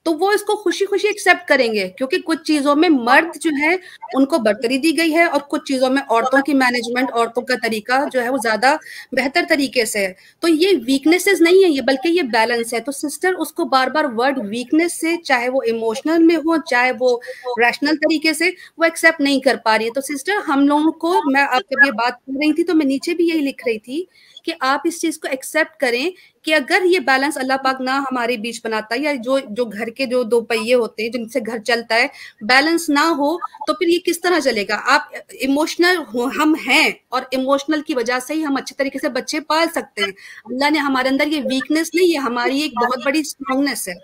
G: तो वो इसको खुशी खुशी एक्सेप्ट करेंगे, क्योंकि कुछ चीजों में मर्द जो है उनको बढ़तरी दी गई है और कुछ चीजों में औरतों की मैनेजमेंट, औरतों का तरीका जो है वो ज्यादा बेहतर तरीके से है। तो ये वीकनेसेस नहीं है ये, बल्कि ये बैलेंस है। तो सिस्टर उसको बार बार वर्ड वीकनेस से, चाहे वो इमोशनल में हो चाहे वो रैशनल तरीके से, वो एक्सेप्ट नहीं कर पा रही है। तो सिस्टर हम लोगों को, मैं आपके ये बात कर रही थी तो मैं नीचे भी यही लिख रही थी कि आप इस चीज को एक्सेप्ट करें कि अगर ये बैलेंस अल्लाह पाक ना हमारे बीच बनाता है, या जो घर के जो दो पहिए होते हैं जिनसे घर चलता है, बैलेंस ना हो तो फिर ये किस तरह चलेगा? आप इमोशनल हो, हम हैं, और इमोशनल की वजह से ही हम अच्छे तरीके से बच्चे पाल सकते हैं। अल्लाह ने हमारे अंदर ये वीकनेस नहीं है, हमारी एक बहुत बड़ी स्ट्रांगनेस है।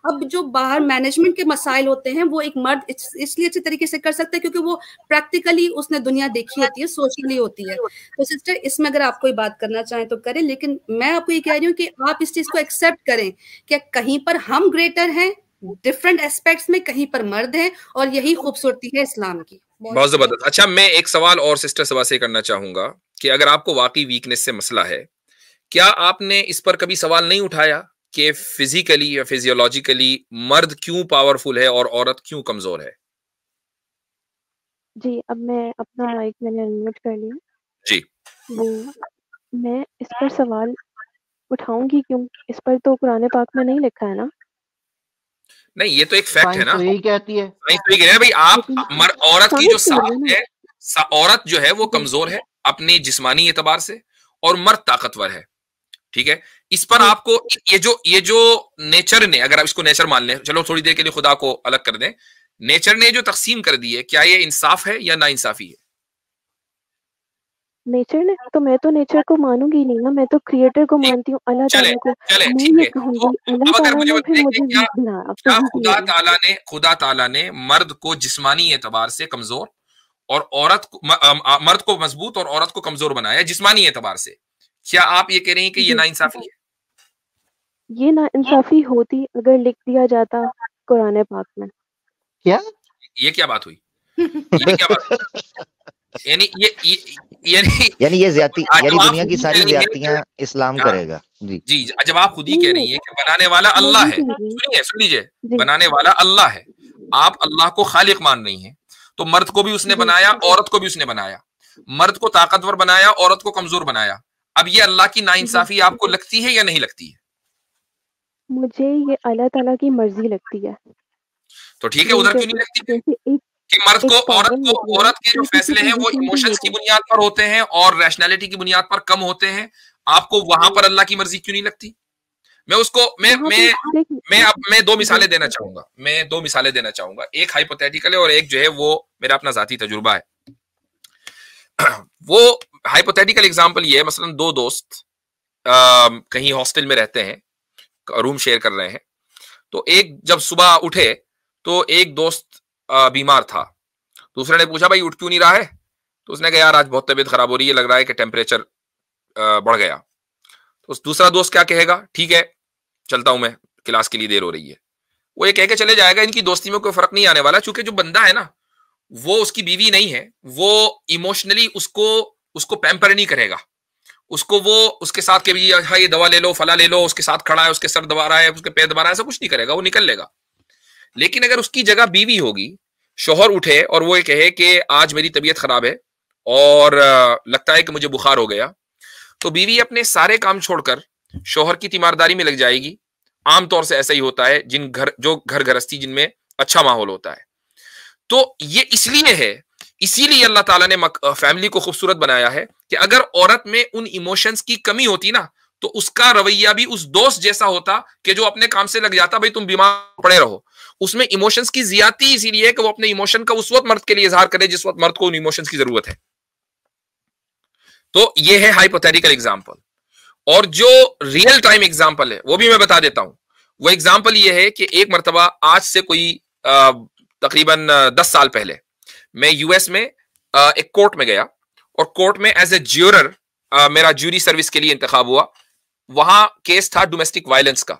G: अब जो बाहर मैनेजमेंट के मसाइल होते हैं वो एक मर्द इसलिए अच्छे तरीके से कर सकता है क्योंकि वो प्रैक्टिकली उसने दुनिया देखी होती है, सोशली होती है। तो सिस्टर इसमें अगर आप कोई बात करना चाहें तो करें, लेकिन मैं आपको ये कह रही हूँ कि आप इस चीज को एक्सेप्ट करें कि कहीं पर हम ग्रेटर हैं डिफरेंट एस्पेक्ट्स में, कहीं पर मर्द हैं, और यही खूबसूरती है इस्लाम की।
A: बहुत जबरदस्त। अच्छा, मैं एक सवाल और सिस्टर सवा से करना चाहूंगा कि अगर आपको वाकई वीकनेस से मसला है, क्या आपने इस पर कभी सवाल नहीं उठाया कि फिजिकली या फिजियोलॉजिकली मर्द क्यों पावरफुल है और औरत क्यों कमजोर है?
B: जी अब मैं अपना माइक मैंने अनम्यूट कर लिया
A: जी।
B: वो मैं इस पर सवाल उठाऊंगी क्यों? इस पर तो कुरान पाक में नहीं लिखा है ना।
A: नहीं, ये तो एक फैक्ट है ना,
D: यही कहती है।
A: तो ये भाई आप औरत की जो साख है, औरत जो है वो कमजोर है अपनी जिस्मानी एतबार से और मर्द ताकतवर है, ठीक है? इस पर आपको ये जो नेचर ने, अगर आप इसको नेचर मान लें, चलो थोड़ी देर के लिए खुदा को अलग कर दें, नेचर ने जो तकसीम कर दी है, क्या ये इंसाफ है या नाइंसाफी है?
B: नेचर ने तो, मैं तो नेचर को मानूंगी नहीं ना, मैं तो क्रिएटर को मानती हूँ, अल्लाह ताला को। मैं ये कहूंगी अल्लाह ताला ने फिर मुझे
A: क्या खुदा ताला ने मर्द को जिस्मानी एतबार से कमजोर और औरत को, मर्द को मजबूत और औरत को कमजोर बनाया जिस्मानी एतबार से? क्या आप ये कह रही हैं कि ये नाइंसाफी है?
B: ये नाइंसाफी होती अगर लिख दिया जाता कुरान पाक में।
D: क्या
A: ये क्या बात हुई? ये क्या बात? यानी
C: ये ज्यादती, यानी दुनिया की सारी ज्यादतियां इस्लाम करेगा। जी
A: जब आप खुद ही कह रही हैं कि बनाने वाला अल्लाह है, सुन लीजिए, बनाने वाला अल्लाह है, आप अल्लाह को खालिक मान रही हैं, तो मर्द को भी उसने बनाया, औरत को भी उसने बनाया, मर्द को ताकतवर बनाया, औरत को कमजोर बनाया। अब ये अल्लाह की नाइंसाफी आपको लगती है या नहीं लगती है?
B: मुझे ये अल्लाह ताला की मर्जी लगती है।
A: तो ठीक है, उधर क्यों नहीं लगती कि मर्द को औरत के जो फैसले हैं वो इमोशंस की बुनियाद पर होते हैं और रैशनैलिटी की बुनियाद पर कम होते हैं, आपको वहां पर अल्लाह की मर्जी क्यों नहीं लगती? मैं दो मिसालें देना चाहूंगा, एक हाइपोथेटिकल है और एक जो है वो मेरा अपना जाती तजुर्बा है। वो हाइपोथेटिकल एग्जांपल ये है, मसलन दो दोस्त कहीं हॉस्टल में रहते हैं, रूम शेयर कर रहे हैं, तो एक जब सुबह उठे तो एक दोस्त बीमार था, दूसरे ने पूछा भाई उठ क्यों नहीं रहा है? तो उसने कहा यार आज बहुत तबीयत खराब हो रही है, लग रहा है कि टेम्परेचर बढ़ गया। तो दूसरा दोस्त क्या कहेगा? ठीक है चलता हूं मैं, क्लास के लिए देर हो रही है। वो ये कह के चले जाएगा, इनकी दोस्ती में कोई फर्क नहीं आने वाला, क्योंकि जो बंदा है ना वो उसकी बीवी नहीं है, वो इमोशनली उसको पैम्पर नहीं करेगा, उसको वो उसके साथ के भी हाँ ये दवा ले लो, फला ले लो, उसके साथ खड़ा है, उसके सर दबा रहा है, उसके पैर दबा रहा है, ऐसा कुछ नहीं करेगा, वो निकल लेगा। लेकिन अगर उसकी जगह बीवी होगी, शोहर उठे और वो ये कहे कि आज मेरी तबीयत खराब है और लगता है कि मुझे बुखार हो गया, तो बीवी अपने सारे काम छोड़कर शोहर की तीमारदारी में लग जाएगी। आमतौर से ऐसा ही होता है जो घर गृहस्थी जिनमें अच्छा माहौल होता है। तो ये इसलिए है, इसीलिए अल्लाह ताला ने फैमिली को खूबसूरत बनाया है कि अगर औरत में उन इमोशंस की कमी होती ना तो उसका रवैया भी उस दोस्त जैसा होता कि जो अपने काम से लग जाता, भाई तुम बीमार पड़े रहो। उसमें इमोशंस की ज्यादती इसीलिए है कि वो अपने इमोशन का उस वक्त मर्द के लिए इजहार करे जिस वक्त मर्द को उन इमोशंस की जरूरत है। तो ये है हाइपोथेटिकल एग्जांपल। और जो रियल टाइम एग्जांपल है वो भी मैं बता देता हूं। वो एग्जांपल ये है कि एक मर्तबा आज से कोई तकरीबन 10 साल पहले मैं यूएस में एक कोर्ट में गया और कोर्ट में एज ए ज्यूरर मेरा ज्यूरी सर्विस के लिए इंतखाब हुआ। वहां केस था डोमेस्टिक वायलेंस का,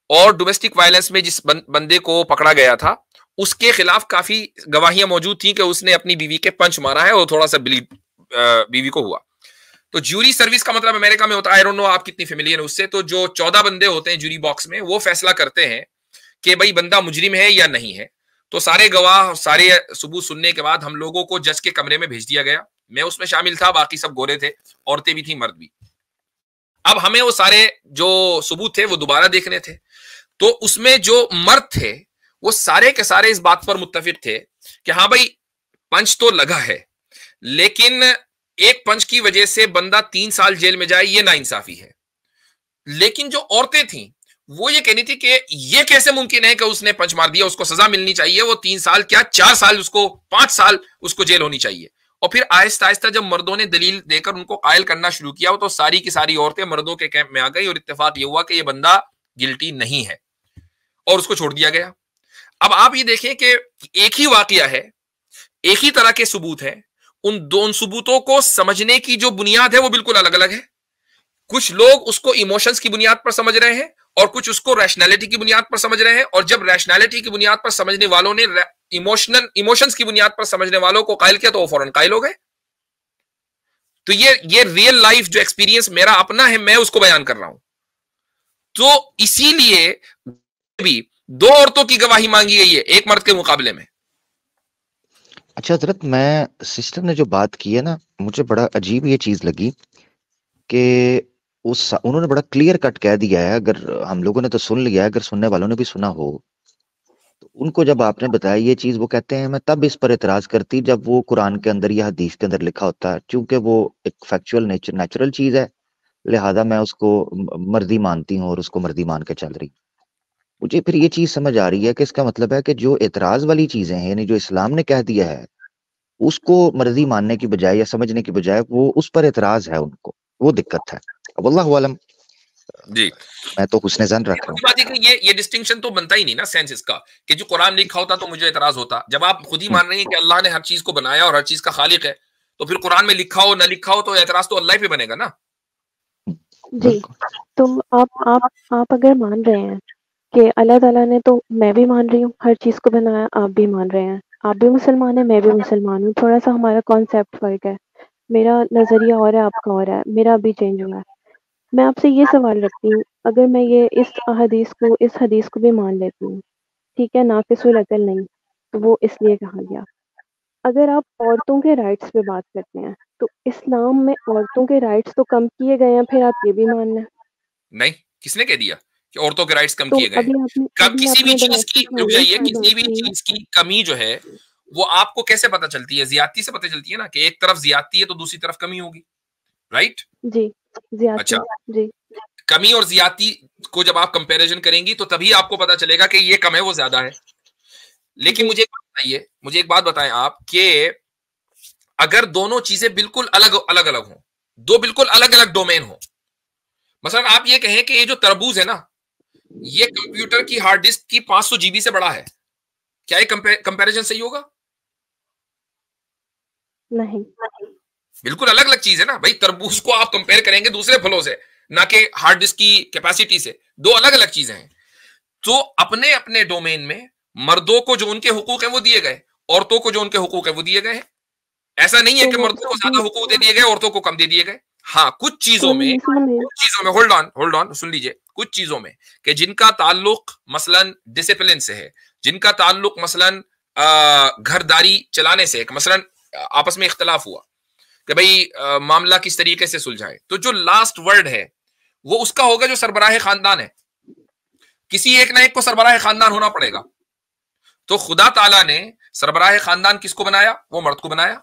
A: और डोमेस्टिक वायलेंस में जिस बंदे को पकड़ा गया था उसके खिलाफ काफी गवाहियां मौजूद थी कि उसने अपनी बीवी के पंच मारा है और थोड़ा सा बीवी को हुआ। तो ज्यूरी सर्विस का मतलब अमेरिका में होता है, आई डोंट नो आप कितनी फेमिलियर है उससे, तो जो 14 बंदे होते हैं ज्यूरी बॉक्स में, वो फैसला करते हैं कि भाई बंदा मुजरिम है या नहीं है। तो सारे गवाह, सारे सबूत सुनने के बाद हम लोगों को जज के कमरे में भेज दिया गया। मैं उसमें शामिल था, बाकी सब गोरे थे, औरतें भी थी, मर्द भी। अब हमें वो सारे जो सबूत थे वो दोबारा देखने थे। तो उसमें जो मर्द थे वो सारे के सारे इस बात पर मुत्तफिक थे कि हाँ भाई पंच तो लगा है, लेकिन एक पंच की वजह से बंदा 3 साल जेल में जाए, ये नाइंसाफी है। लेकिन जो औरतें थीं वो ये कहनी थी कि ये कैसे मुमकिन है कि उसने पंच मार दिया, उसको सजा मिलनी चाहिए, वो 3 साल क्या 4 साल, उसको 5 साल उसको जेल होनी चाहिए। और फिर आहिस्ता आहिस्ता जब मर्दों ने दलील देकर उनको कायल करना शुरू किया तो सारी की सारी औरतें मर्दों के कैंप में आ गई और इत्तेफाक ये हुआ कि ये बंदा गिल्टी नहीं है और उसको छोड़ दिया गया। अब आप ये देखें कि एक ही वाकया है, एक ही तरह के सबूत हैं, उन दोनों सबूतों को समझने की जो बुनियाद है वो बिल्कुल अलग अलग है। कुछ लोग उसको इमोशंस की बुनियाद पर समझ रहे हैं और कुछ उसको रैशनैलिटी की बुनियाद पर समझ रहे हैं, और जब रैशनैलिटी की बुनियाद पर समझने वालों ने इमोशंस की बुनियाद पर समझने वालों को कायल किया तो वो फौरन कायल हो गए। तो ये रियल लाइफ जो एक्सपीरियंस मेरा अपना है, मैं उसको बयान कर रहा हूं। तो इसीलिए भी 2 औरतों की गवाही मांगी गई है एक मर्द के मुकाबले में।
C: अच्छा हजरत, मैं सिस्टर ने जो बात की है ना, मुझे बड़ा अजीब ये चीज लगी कि उन्होंने बड़ा क्लियर कट कह दिया है। अगर हम लोगों ने तो सुन लिया है, अगर सुनने वालों ने भी सुना हो तो उनको जब आपने बताया ये चीज, वो कहते हैं मैं तब इस पर एतराज करती जब वो कुरान के अंदर या हदीस के अंदर लिखा होता है, क्योंकि वो एक फैक्चुअल नेचुरल चीज है, लिहाजा मैं उसको मर्दी मानती हूँ और उसको मर्दी मान के चल रही। मुझे फिर ये चीज समझ आ रही है कि इसका मतलब है कि जो एतराज वाली चीजें हैं, यानी जो इस्लाम ने कह दिया है, उसको मर्जी मानने की बजाय या समझने की बजाय वो उस पर एतराज है, उनको वो दिक्कत है। वल्लाहु आलम
A: जी,
C: मैं तो हुस्न ज़न रख रहा
A: हूं। ये डिस्टिंक्शन तो बनता ही नहीं ना सेंस इसका कि जो कुरान लिखा होता तो मुझे एतराज होता। जब आप खुद ही मान रहे हैं कि अल्लाह ने हर चीज को बनाया और हर चीज का खालिक है, तो फिर कुरान में लिखा हो ना लिखा हो तो एतराज तो अल्लाह पे बनेगा ना।
B: जी, तो आप अगर मान रहे हैं कि अल्लाह ताला ने, तो मैं भी मान रही हूँ, हर चीज को बनाया, आप भी मान रहे हैं, आप भी मुसलमान हैं, मैं भी मुसलमान हूँ। थोड़ा सा हमारा कॉन्सेप्ट फर्क है, मेरा नजरिया और है, आपका और है, मेरा अभी चेंज हुआ है। मैं आपसे ये सवाल रखती हूँ, अगर मैं ये इस हदीस को भी मान लेती हूँ, ठीक है, नाक़िसुल अक़ल नहीं, तो वो इसलिए कहा गया। अगर आप औरतों के राइट्स पे बात करते हैं तो इस्लाम में औरतों के राइट्स तो कम किए गए हैं, फिर आप ये भी मान लें।
A: नहीं, किसने कह दिया कि औरतों के राइट्स कम
B: तो
A: किए गए हैं? किसी भी चीज की, रुक जाइए, किसी भी चीज की कमी जो है वो आपको कैसे पता चलती है? ज्यादती से पता चलती है ना, कि एक तरफ ज्यादती है तो दूसरी तरफ कमी होगी, राइट?
B: जी, ज्यादती।
A: अच्छा,
B: जी,
A: कमी और ज्यादती को जब आप कंपैरिजन करेंगी तो तभी आपको पता चलेगा कि ये कम है वो ज्यादा है। लेकिन मुझे एक बात बताइए, मुझे एक बात बताएं आप, कि अगर दोनों चीजें बिल्कुल अलग अलग अलग हो, दो बिल्कुल अलग अलग डोमेन हो, मसलन आप ये कहें कि ये जो तरबूज है ना, ये कंप्यूटर की हार्ड डिस्क की 500 जीबी से बड़ा है, क्या ये कंपैरिजन सही होगा?
B: नहीं,
A: बिल्कुल अलग अलग चीज है ना भाई। तरबूज को आप कंपेयर करेंगे दूसरे फलों से, ना कि हार्ड डिस्क की कैपेसिटी से। दो अलग अलग चीजें हैं। तो अपने अपने डोमेन में मर्दों को जो उनके हुकूक है वो दिए गए, औरतों को जो उनके हुकूक है वो दिए गए हैं। ऐसा नहीं है कि मर्दों को ज्यादा हुकूक दे दिए गए, औरतों को कम दे दिए गए। हाँ, कुछ चीजों में होल्ड ऑन सुन लीजिए, कुछ चीजों में कि जिनका ताल्लुक मसलन डिसिप्लिन से है, जिनका ताल्लुक मसलन घरदारी चलाने से, मसलन आपस में इख्तलाफ हुआ कि भाई मामला किस तरीके से सुलझाए, तो जो लास्ट वर्ड है वो उसका होगा जो सरबराह खानदान है। किसी एक ना एक को सरबराह खानदान होना पड़ेगा। तो खुदा ताला ने सरबराह खानदान किसको बनाया? वो मर्द को बनाया,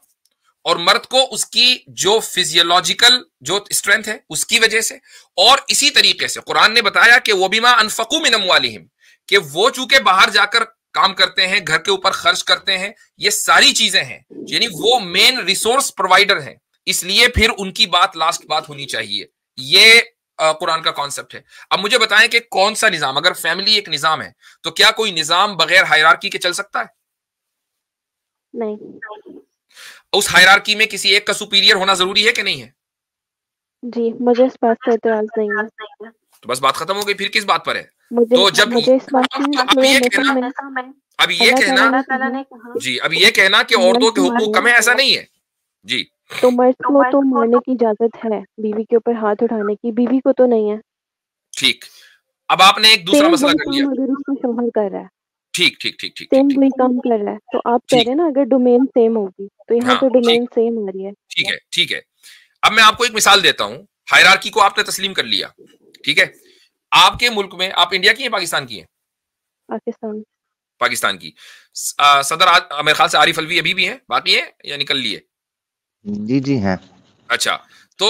A: और मर्द को उसकी जो फिजियोलॉजिकल जो स्ट्रेंथ है उसकी वजह से, और इसी तरीके से कुरान ने बताया कि वो बिमा अनफकू मिन अमवालिहिम, कि वो चूंकि बाहर जाकर काम करते हैं, घर के ऊपर खर्च करते हैं, ये सारी चीजें हैं, यानी वो मेन रिसोर्स प्रोवाइडर हैं, इसलिए फिर उनकी बात लास्ट बात होनी चाहिए। ये कुरान का कॉन्सेप्ट है। अब मुझे बताएं कि कौन सा निजाम, अगर फैमिली एक निजाम है तो क्या कोई निजाम बगैर हायरार्की के चल सकता है?
B: नहीं।
A: उस हायरार्की में किसी एक का सुपीरियर होना जरूरी है कि नहीं है?
B: जी, मुझे इस बात से एतराज नहीं है।
A: तो बस बात खत्म हो गई, फिर किस बात पर है?
B: तो जब मुझे इस बात की
A: अब ये कहना जी, अब ये कहना कि औरतों के हुकूक कम है, ऐसा नहीं है जी।
B: तो मर्द को तो मारने की इजाजत है, बीवी के ऊपर हाथ उठाने की, बीवी को तो नहीं है।
A: ठीक, अब आपने एक दूसरा मसला कर लिया।
B: अगर उसका शौहर कर रहा है,
A: ठीक ठीक ठीक ठीक
B: सेम वही काम कर रहा है, तो आप कह रहे हैं ना अगर डोमेन सेम होगी, तो यहाँ तो डोमेन सेम आ रही है।
A: ठीक है, ठीक है। अब मैं आपको एक मिसाल देता हूँ। हायरार्की को आपने तस्लीम कर लिया, ठीक है। आपके मुल्क में, आप इंडिया की है पाकिस्तान की है? पाकिस्तान की। सदर मेरे ख्याल से आरिफ अलवी अभी भी है, बाकी है या निकल लिए?
C: जी जी हैं।
A: अच्छा, तो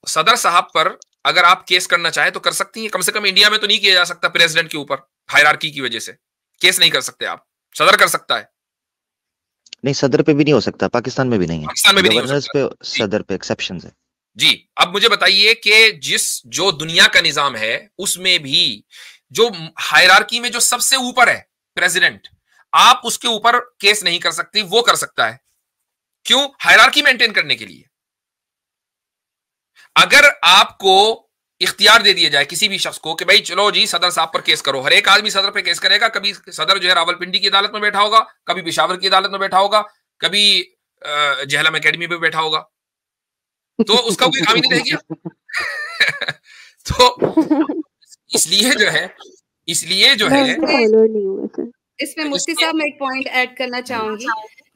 A: सदर साहब पर अगर आप केस करना चाहे तो कर सकती हैं। कम से कम इंडिया में तो नहीं किया जा सकता प्रेसिडेंट के ऊपर, हायरार्की की वजह से केस नहीं कर सकते आप। सदर कर सकता है?
C: नहीं, सदर पे भी नहीं हो सकता, पाकिस्तान में भी नहीं है।
A: पाकिस्तान में भी
C: गवर्नर्स पे, सदर पे एक्सेप्शन है
A: जी। अब मुझे बताइए कि जो दुनिया का निजाम है उसमें भी जो हायरार्की में जो सबसे ऊपर है प्रेसिडेंट, आप उसके ऊपर केस नहीं कर सकती, वो कर सकता है। क्यों? हायरार्की मेंटेन करने के लिए। अगर आपको इख्तियार दे दिया जाए किसी भी शख्स को कि भाई चलो जी सदर साहब पर केस करो, हर एक आदमी सदर पर केस करेगा। कभी सदर जो है रावलपिंडी की अदालत में बैठा होगा, कभी पेशावर की अदालत में बैठा होगा, कभी जहलम एकेडमी पे बैठा होगा, तो उसका कोई काम ही नहीं रह गया। तो इसलिए जो है
G: इसमें मुफ्ती साहब मैं एक पॉइंट ऐड करना चाहूंगी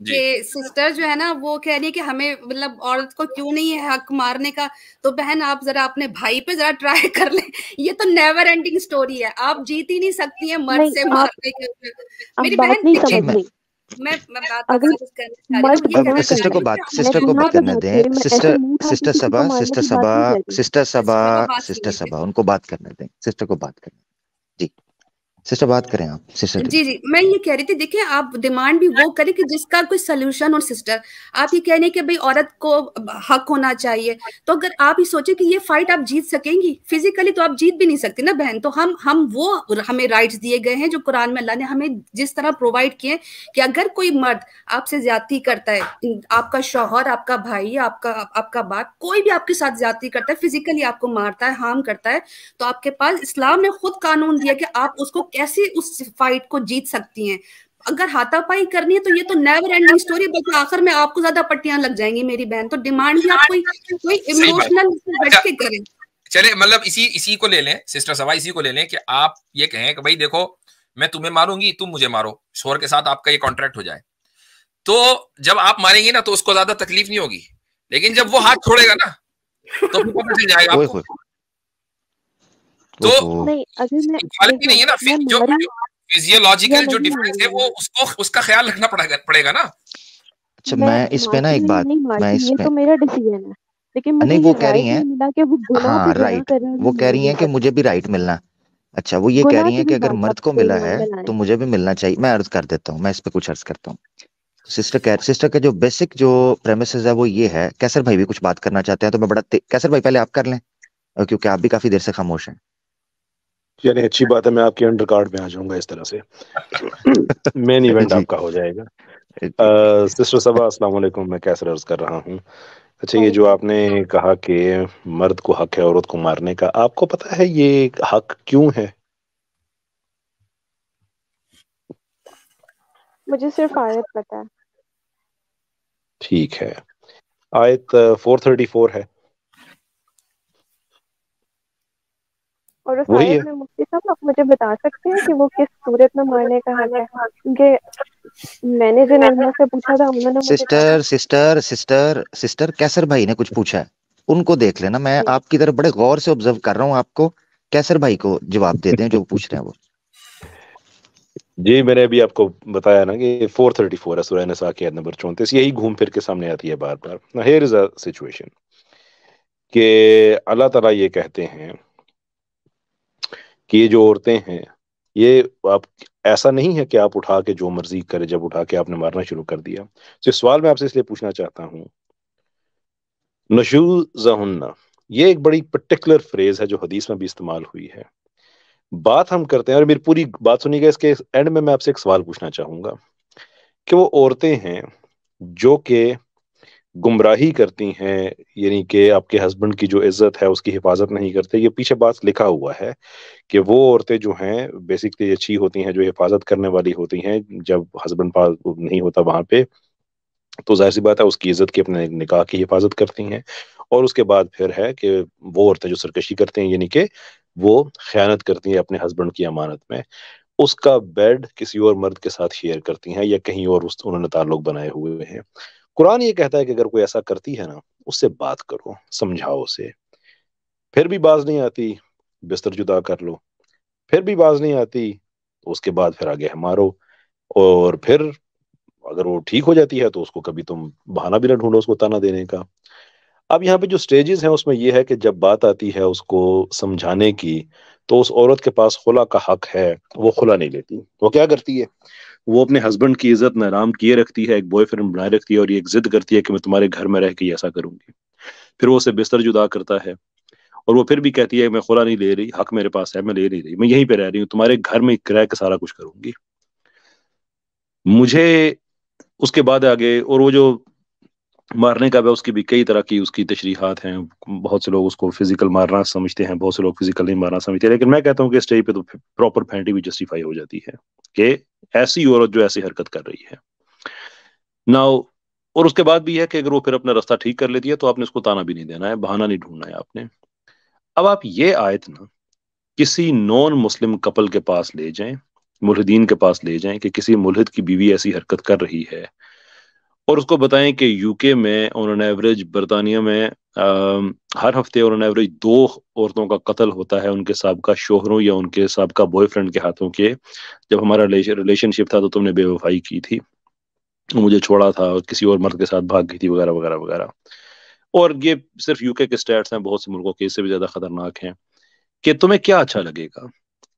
G: कि सिस्टर जो है ना वो कह रही है कि हमें मतलब औरत को क्यों नहीं है हक मारने का। तो बहन आप जरा अपने भाई पे जरा ट्राई कर ले, ये तो नेवर एंडिंग स्टोरी है, आप जीत ही नहीं सकती है मर्द से मारने के। मेरी बहन मैं बात
C: सिस्टर को बात करने दें। सिस्टर सबा उनको बात करने दें, सिस्टर को बात करने दें। जी सिस्टर बात करें आप। सिस्टर
G: जी मैं ये कह रही थी, देखिए आप डिमांड भी वो करें कि जिसका कोई सोल्यूशन। और सिस्टर आप ये कह रहे हैं कि भाई औरत को हक होना चाहिए, तो अगर आप ही सोचे कि ये फाइट आप जीत सकेंगी फिजिकली, तो आप जीत भी नहीं सकती ना बहन। तो हमें राइट्स दिए गए हैं जो कुरान में अल्लाह ने हमें जिस तरह प्रोवाइड किए कि अगर कोई मर्द आपसे ज्यादती करता है, आपका शौहर, आपका भाई, आपका बाप, कोई भी आपके साथ ज्यादती करता है, फिजिकली आपको मारता है, हार्म करता है, तो आपके पास इस्लाम ने खुद कानून दिया कि आप उसको कैसे उस फाइट को जीत सकती हैं। अगर हाथापाई करनी है तो ये तो नेवर एंडिंग स्टोरी, बल्कि आखिर में आपको ज्यादा पट्टियां लग जाएंगी मेरी बहन। तो डिमांड भी आप कोई इमोशनल बैठ के करें।
A: चले मतलब इसी को ले लें सिस्टर सवा, इसी को ले लें कि आप ये कहें कि भाई देखो मैं तुम्हें मारूंगी, तुम मुझे मारो, शोहर के साथ आपका ये कॉन्ट्रैक्ट हो जाए। तो जब आप मारेंगे ना तो उसको ज्यादा तकलीफ नहीं होगी, लेकिन जब वो हाथ छोड़ेगा ना तो फिर पता चल जाएगा आपको। तो इक्वालिटी नहीं है ना, फिर जो फिजियोलॉजिकल जो डिफरेंस है वो उसका ख्याल रखना पड़ेगा ना।
C: अच्छा, मैं इस पे ना एक बात, मैं इस पे,
B: तो मेरा डिसीजन है, लेकिन मुझे
C: नहीं वो कह रही हैं,
B: मिला कि वो
C: हाँ राइट, वो कह रही हैं कि मुझे भी राइट मिलना। अच्छा, वो ये कह रही हैं कि अगर मर्द को मिला है तो मुझे भी मिलना चाहिए। मैं अर्ज कर देता हूँ, मैं इस पे कुछ अर्ज करता हूँ। सिस्टर का जो बेसिक जो प्रेमिसेस है वो ये है। कैसर भाई भी कुछ बात करना चाहते हैं तो मैं कैसर भाई पहले आप कर लें, क्योंकि आप भी काफी देर से खामोश हैं।
F: यानी अच्छी बात है, मैं आपके अंडर कार्ड में आ जाऊंगा इस तरह से। मेन इवेंट आपका हो जाएगा। सिस्टर सबा, अस्सलाम वालेकुम, मैं कैसर अर्ज कर रहा हूँ। अच्छा, ये जो आपने कहा कि मर्द को हक है औरत को मारने का, आपको पता है ये हक क्यों है?
B: मुझे सिर्फ आयत पता है।
F: ठीक है, आयत 434 है
B: और उस आयत में मुफ्ती साहब आप मुझे बता सकते हैं कि वो किस सूरत में मारने का हक है? क्योंकि मैंने जिन उलमा से पूछा था उन्होंने मुझे
C: सिस्टर कैसर भाई ने कुछ पूछा है, उनको देख लेना। मैं आपकी तरफ बड़े गौर से ऑब्जर्व कर रहा हूँ, आपको कैसर भाई को जवाब दे दें जो पूछ रहे हैं वो।
F: जी, मैंने अभी आपको बताया ना कि 434 है सूरह निसा की आयत नंबर 34, यही घूम फिर के सामने आती है बार बार। हियर इज अ सिचुएशन कि अल्लाह ताला ये कहते हैं कि ये जो औरतें हैं, ये आप, ऐसा नहीं है कि आप उठा के जो मर्जी करे, जब उठा के आपने मारना शुरू कर दिया। तो सवाल मैं आपसे इसलिए पूछना चाहता हूँ, नशूज़हुन्ना, ये एक बड़ी पर्टिकुलर फ्रेज है जो हदीस में भी इस्तेमाल हुई है। बात हम करते हैं, और मेरी पूरी बात सुनिएगा, इसके एंड में मैं आपसे एक सवाल पूछना चाहूंगा कि वो औरतें हैं जो कि गुमराही करती हैं, यानी कि आपके हस्बैंड की जो इज्जत है उसकी हिफाजत नहीं करते। ये पीछे बात लिखा हुआ है कि वो औरतें जो हैं बेसिकली अच्छी होती हैं, जो हिफाजत करने वाली होती हैं। जब हस्बैंड पास नहीं होता वहां पे, तो जाहिर सी बात है उसकी इज्जत की, अपने निकाह की हिफाजत करती हैं। और उसके बाद फिर है कि वो औरतें जो सरकशी करती हैं, यानी कि वो खयानत करती हैं अपने हस्बैंड की अमानत में, उसका बेड किसी और मर्द के साथ शेयर करती हैं या कहीं और उन्होंने ताल्लुक बनाए हुए हैं। कुरान ये कहता है कि अगर कोई ऐसा करती है ना, उससे बात करो, समझाओ उसे। फिर भी बाज नहीं आती, बिस्तर जुदा कर लो। फिर भी बाज नहीं आती तो उसके बाद फिर आगे है मारो। और फिर अगर वो ठीक हो जाती है तो उसको कभी तुम बहाना भी ना ढूंढो उसको ताना देने का। अब यहाँ पे जो स्टेजेस हैं उसमें ये है कि जब बात आती है उसको समझाने की, तो उस औरत के पास खुला का हक है, वो खुला नहीं लेती। वो क्या करती है, वो अपने हस्बैंड की इज्जत नाराम किए रखती है, एक बॉयफ्रेंड बनाए रखती है, और ये एक जिद करती है कि मैं तुम्हारे घर में रह के ऐसा करूंगी। फिर वो उसे बिस्तर जुदा करता है, और वो फिर भी कहती है मैं खुला नहीं ले रही, हक मेरे पास है, मैं ले नहीं रही, मैं यहीं पे रह रही हूँ, तुम्हारे घर में रह के सारा कुछ करूंगी। मुझे उसके बाद आगे, और वो जो मारने का भी, उसकी भी कई तरह की उसकी तशरीहात हैं। बहुत से लोग उसको फिजिकल मारना समझते हैं, बहुत से लोग फिजिकल नहीं मारना समझते, लेकिन मैं कहता हूँ कि स्टेज पे तो प्रॉपर फेंटी भी जस्टिफाई हो जाती है कि ऐसी औरत जो ऐसी हरकत कर रही है नाउ। और उसके बाद भी है कि अगर वो फिर अपना रास्ता ठीक कर लेती है तो आपने उसको ताना भी नहीं देना है, बहाना नहीं ढूंढना है आपने। अब आप ये आयत ना किसी नॉन मुस्लिम कपल के पास ले जाएं, मुल्हिदीन के पास ले जाएं कि किसी मुल्हिद की बीवी ऐसी हरकत कर रही है, और उसको बताएं कि यूके में ऑन एवरेज, बरतानिया में हर हफ्ते ऑन एवरेज 2 औरतों का कत्ल होता है उनके साबका शोहरों या उनके साबका बॉयफ्रेंड के हाथों के। जब हमारा रिलेशनशिप था तो तुमने बेवफाई की थी, मुझे छोड़ा था और किसी और मर्द के साथ भाग गई थी, वगैरह वगैरह वगैरह। और ये सिर्फ यूके के स्टैट्स हैं, बहुत से मुल्कों के इससे भी ज्यादा खतरनाक हैं। कि तुम्हें क्या अच्छा लगेगा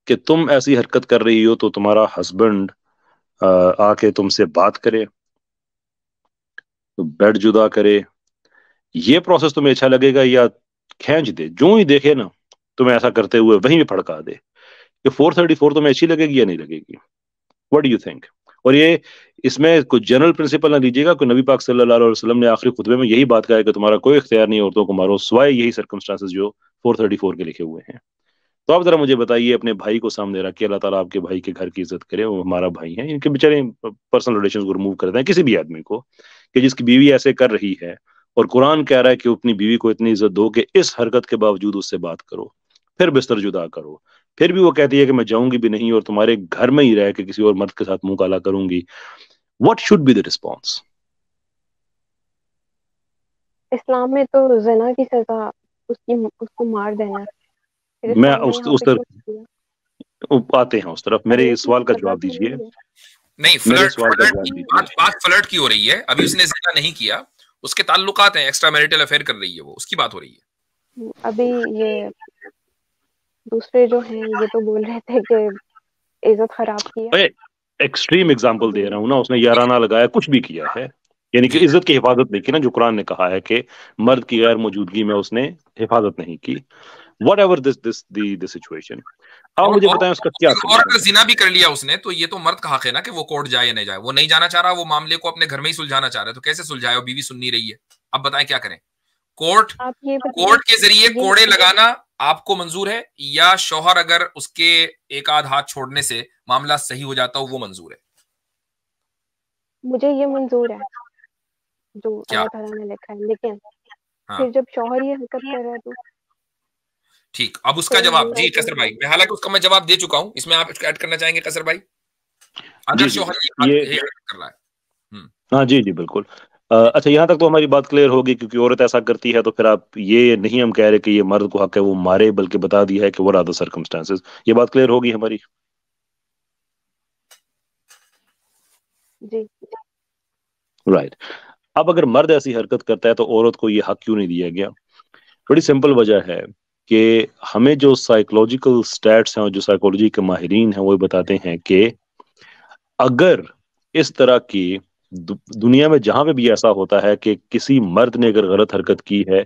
F: कि तुम ऐसी हरकत कर रही हो तो तुम्हारा हस्बैंड आके तुमसे बात करे, तो बेड जुदा करे, ये प्रोसेस तुम्हें अच्छा लगेगा, या खींच दे, जो ही देखे ना तुम्हें ऐसा करते हुए वहीं भी फड़का दे? ये 434 तुम्हें अच्छी लगेगी या नहीं लगेगी? What do you think? और ये, इसमें कुछ जनरल प्रिंसिपल ना लीजिएगा, कोई नबी पाक सल्लल्लाहु अलैहि वसल्लम ने आखिरी खुतबे में यही बात कहा है कि तुम्हारा कोई इख्तियार नहीं औरतों को मारो, सिवाय यही सर्कमस्टांसेस जो 434 के लिखे हुए हैं। तो आप जरा मुझे बताइए, अपने भाई को सामने रख के, अल्लाह ताला आपके भाई के घर की इज्जत करे, वो हमारा भाई है, इनके बेचारे पर्सनल रिलेशंस को रिमूव कर दें किसी भी आदमी को कि जिसकी बीवी ऐसे कर रही है, और कुरान कह रहा है कि अपनी बीवी को इतनी इज्जत दो कि इस हरकत के बावजूद उससे बात करो, फिर बिस्तर जुदा करो। फिर भी वो कहती है कि मैं जाऊंगी भी नहीं और तुम्हारे घर में ही रह के किसी और मर्द के साथ मुंह काला करूंगी। What should be the response?
B: इस्लाम में तो ज़िना की सजा उसको मार देना है।
F: मैं उस तरफ आते हैं, उस तरफ मेरे सवाल का जवाब दीजिए।
A: नहीं, बात फ्लर्ट की हो रही है, अभी उसने ज़िना नहीं किया, उसके ताल्लुकात हैं, एक्स्ट्रा मैरिटल अफेयर कर रही है वो, उसकी बात हो रही है।
B: अभी ये दूसरे जो हैं ये तो बोल रहे थे कि इज्जत खराब किया।
F: एक्सट्रीम एग्जांपल दे रहा हूँ ना, उसने याराना लगाया, कुछ भी किया है, यानी कि इज्जत की हिफाजत नहीं की ना, जो कुरान ने कहा है कि मर्द की गैर मौजूदगी में उसने हिफाजत नहीं की। Whatever the situation, अब मुझे बताएं उसका क्या।
A: और अगर जिना भी कर लिया उसने, तो ये तो मर्द का हक है ना कि वो कोर्ट जाए या नहीं जाए। वो नहीं जाना चाह रहा, वो मामले को अपने घर में ही सुलझाना चाह रहा है, तो कैसे सुलझाए? और बीवी सुन नहीं रही है। अब बताएं क्या करें? कोर्ट के जरिए कोड़े लगाना आपको मंजूर है, या शौहर अगर उसके एक आध हाथ छोड़ने से मामला सही हो जाता हो वो मंजूर है?
B: मुझे ये मंजूर है जो अल्लाह ताला ने लिखा है, लेकिन फिर जब शौहर ये हरकत कर रहा है तो
A: ठीक। अब उसका जवाब जी कसर भाई, मैं हालांकि उसका मैं जवाब दे चुका हूं, इसमें आप इसको ऐड करना चाहेंगे कसर भाई? अगर शौहर ये कर रहा है।
F: हाँ जी जी बिल्कुल। अच्छा, यहाँ तक तो हमारी बात क्लियर होगी, क्योंकि औरत ऐसा करती है तो फिर आप ये नहीं हम कह रहे कि ये मर्द को हक है वो मारे, बल्कि बता दिया है कि वो अदर सर्कमस्टेंसेस। ये बात क्लियर होगी हमारी?
B: जी
F: राइट। अब अगर मर्द ऐसी हरकत करता है तो औरत को ये हक क्यों नहीं दिया गया? बड़ी सिंपल वजह है कि हमें जो साइकोलॉजिकल स्टैट्स हैं और जो साइकोलॉजी के माहिरीन हैं वो बताते हैं कि अगर इस तरह की दुनिया में जहां पे भी ऐसा होता है कि किसी मर्द ने अगर गलत हरकत की है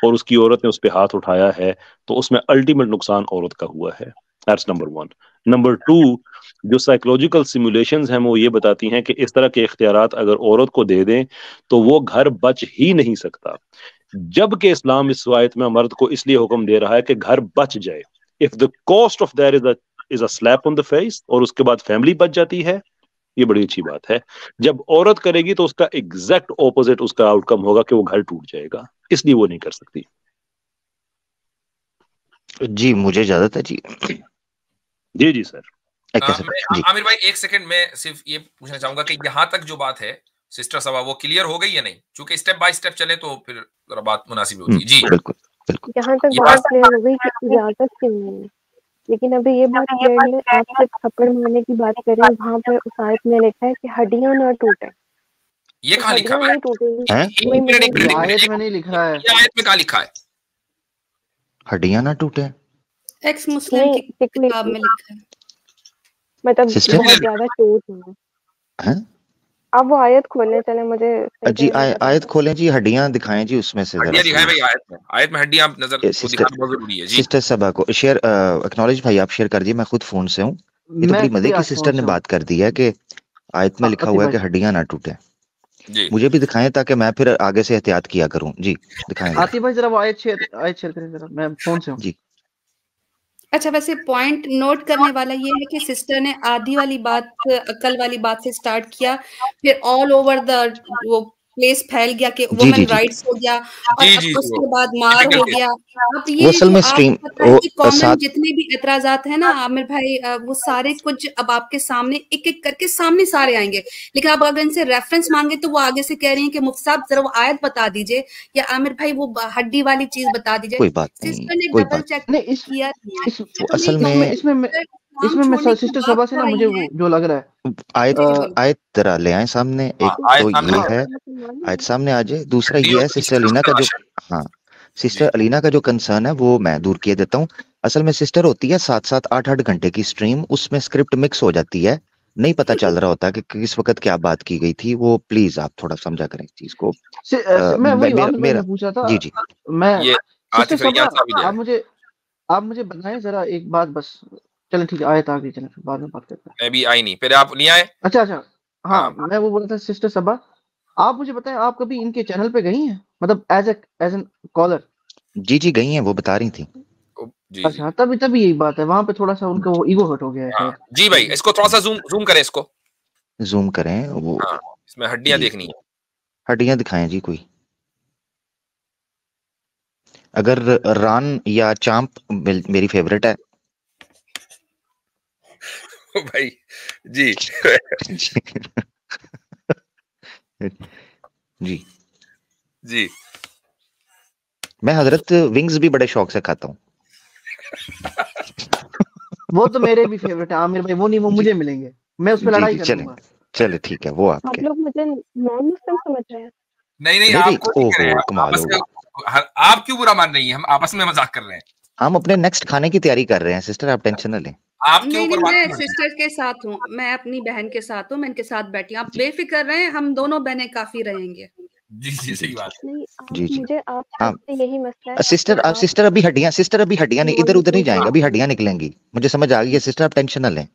F: और उसकी औरत ने उस पर हाथ उठाया है, तो उसमें अल्टीमेट नुकसान औरत का हुआ है। That's number 1। नंबर 2, जो साइकोलॉजिकल सिमुलेशंस हैं वो ये बताती हैं कि इस तरह के इख्तियारात अगर औरत को दे दें तो वो घर बच ही नहीं सकता, जबकि इस्लाम इस आयत में मर्द को इसलिए हुक्म दे रहा है कि घर बच जाए। If the cost of that is a slap on the face, और उसके बाद फैमिली बच जाती है, ये बड़ी अच्छी बात है। जब औरत करेगी तो उसका एग्जैक्ट ऑपोजिट उसका आउटकम होगा कि वो घर टूट जाएगा, इसलिए वो नहीं कर सकती।
C: जी मुझे इजाजत है जी।
F: जी जी सर।
A: आमिर भाई एक सेकंड, मैं सिर्फ ये पूछना चाहूंगा कि यहाँ तक जो बात है सिस्टर सबा वो क्लियर हो गई या नहीं? क्योंकि स्टेप बाय स्टेप चले तो फिर जरा बात मुनासिब होती है। जी
C: बिल्कुल बिल्कुल।
B: यहाँ तक बात क्लियर हो गई कि इजाजत क्यों नहीं है, लेकिन अभी ये बात क्लियर है, आप सिर्फ थप्पड़ मारने की बात कर रहे हैं। वहाँ पे उस आयत में लिखा है कि हड्डियां ना टूटे।
A: ये कहाँ लिखा है?
D: आयत में नहीं लिखा है।
A: ये आयत में कहाँ लिखा है
C: हड्डियां ना टूटे?
G: एक्स मुस्लिम की किताब में लिखा है,
B: मतलब बहुत ज्यादा चोट है। आप वो आयत खोलने चले, मुझे
C: जी आयत खोलें जी, हड्डियां दिखाएं जी उसमें से।
A: हड्डियां दिखाएं भाई, आयत में हड्डियां नजर को दिखाना बहुत जरूरी है जी।
C: सिस्टर सबा को शेयर एक्नॉलेज भाई आप शेयर कर दिए, मैं खुद फोन से हूँ। ये तो बड़ी मजे की सिस्टर ने बात कर दी है कि आयत में लिखा हुआ है कि हड्डियां ना टूटे। मुझे भी दिखाएं ताकि मैं फिर आगे से एहतियात किया करूं। जी दिखाएं
D: आतिफ भाई, जरा वो आयत शेयर करें जरा, मैं फोन से हूं जी।
G: अच्छा, वैसे पॉइंट नोट करने वाला ये है कि सिस्टर ने आधी वाली बात, अकल वाली बात से स्टार्ट किया, फिर ऑल ओवर द वो प्लेस फैल गया कि वुमेन राइट्स हो गया, और उसके बाद मार हो गया। अब ये कॉमन जितने भी एतराजात है ना आमिर भाई, वो सारे कुछ अब आपके सामने एक एक करके सामने सारे आएंगे, लेकिन आप अगर इनसे रेफरेंस मांगे तो वो आगे से कह रही हैं कि मुफ्ती साहब जरा वो आयत बता दीजिए, या आमिर भाई वो हड्डी वाली चीज बता दीजिए।
C: कोई बात
G: सिस्टर ने डबल चेक किया।
C: असल में
D: इसमें मैं सिस्टर सबा से ना मुझे वो जो लग रहा है,
C: आयत तरह ले आए सामने। एक तो ये है, आयत सामने आ जाए। दूसरा ये है सिस्टर अलीना का जो, हाँ सिस्टर अलीना का जो कंसर्न है वो मैं दूर किए देता हूँ। असल में सिस्टर होती है 7-7 8-8 घंटे की स्ट्रीम, उसमें स्क्रिप्ट मिक्स हो जाती है, नहीं पता चल रहा होता कि किस वक्त क्या बात की गई थी। वो प्लीज आप थोड़ा समझा करें इस चीज को।
D: मैं पूछ रहा था
C: जी जी
D: मैं आप मुझे बताएं जरा एक बात बस। चलें ठीक है, आयत आ गई, चलें बाद में बात करते हैं।
A: मैं भी आई नहीं, पहले आप नहीं आए।
D: अच्छा हाँ, मैं वो बोल रहा था सिस्टर सबा, आप मुझे बताएं आप कभी इनके चैनल पे गई हैं, मतलब एज एन कॉलर?
C: जी गई हैं, वो बता रही थी।
D: अच्छा, तभी यही बात है, वहां पे थोड़ा सा उनका वो ईगो हर्ट हो गया है।
A: जी भाई, इसको थोड़ा सा जूम करें, इसको
C: जूम करें। वो
A: इसमें हड्डियां देखनी है,
C: हड्डियां दिखाएं जी कोई। अगर रान या चांप मेरी फेवरेट है
A: भाई जी।
C: जी
A: जी
C: मैं हजरत विंग्स भी बड़े शौक से खाता हूँ।
D: वो तो मेरे भी फेवरेट है आमिर भाई, वो नहीं, वो मुझे मिलेंगे, मैं उस पर लड़ाई करूंगा।
C: चले ठीक है, वो
B: आप
C: आपके।
B: लोग मुझे नॉन मुस्लिम समझ रहे हैं?
A: नहीं आपको नहीं कह रहे हैं,
C: कमाल हो गया।
A: आप क्यों बुरा मान रही हैं? हम आपस में मजाक कर रहे हैं।
C: हम अपने नेक्स्ट खाने की तैयारी कर रहे हैं सिस्टर, आप टेंशन न लें।
A: आप
G: नहीं, मैं सिस्टर के साथ हूँ, मैं अपनी बहन के साथ हूँ, मैं इनके साथ बैठी हूँ, आप बेफिक्र रहें, हम दोनों बहनें काफी रहेंगे।
A: जी सही बात।
B: नहीं मुझे आपसे यही मसला है।
C: सिस्टर अभी हड्डियां नहीं, इधर उधर नहीं जाएंगे, अभी हड्डियां निकलेंगी, मुझे समझ आ गई है सिस्टर, आप टेंशन न लें।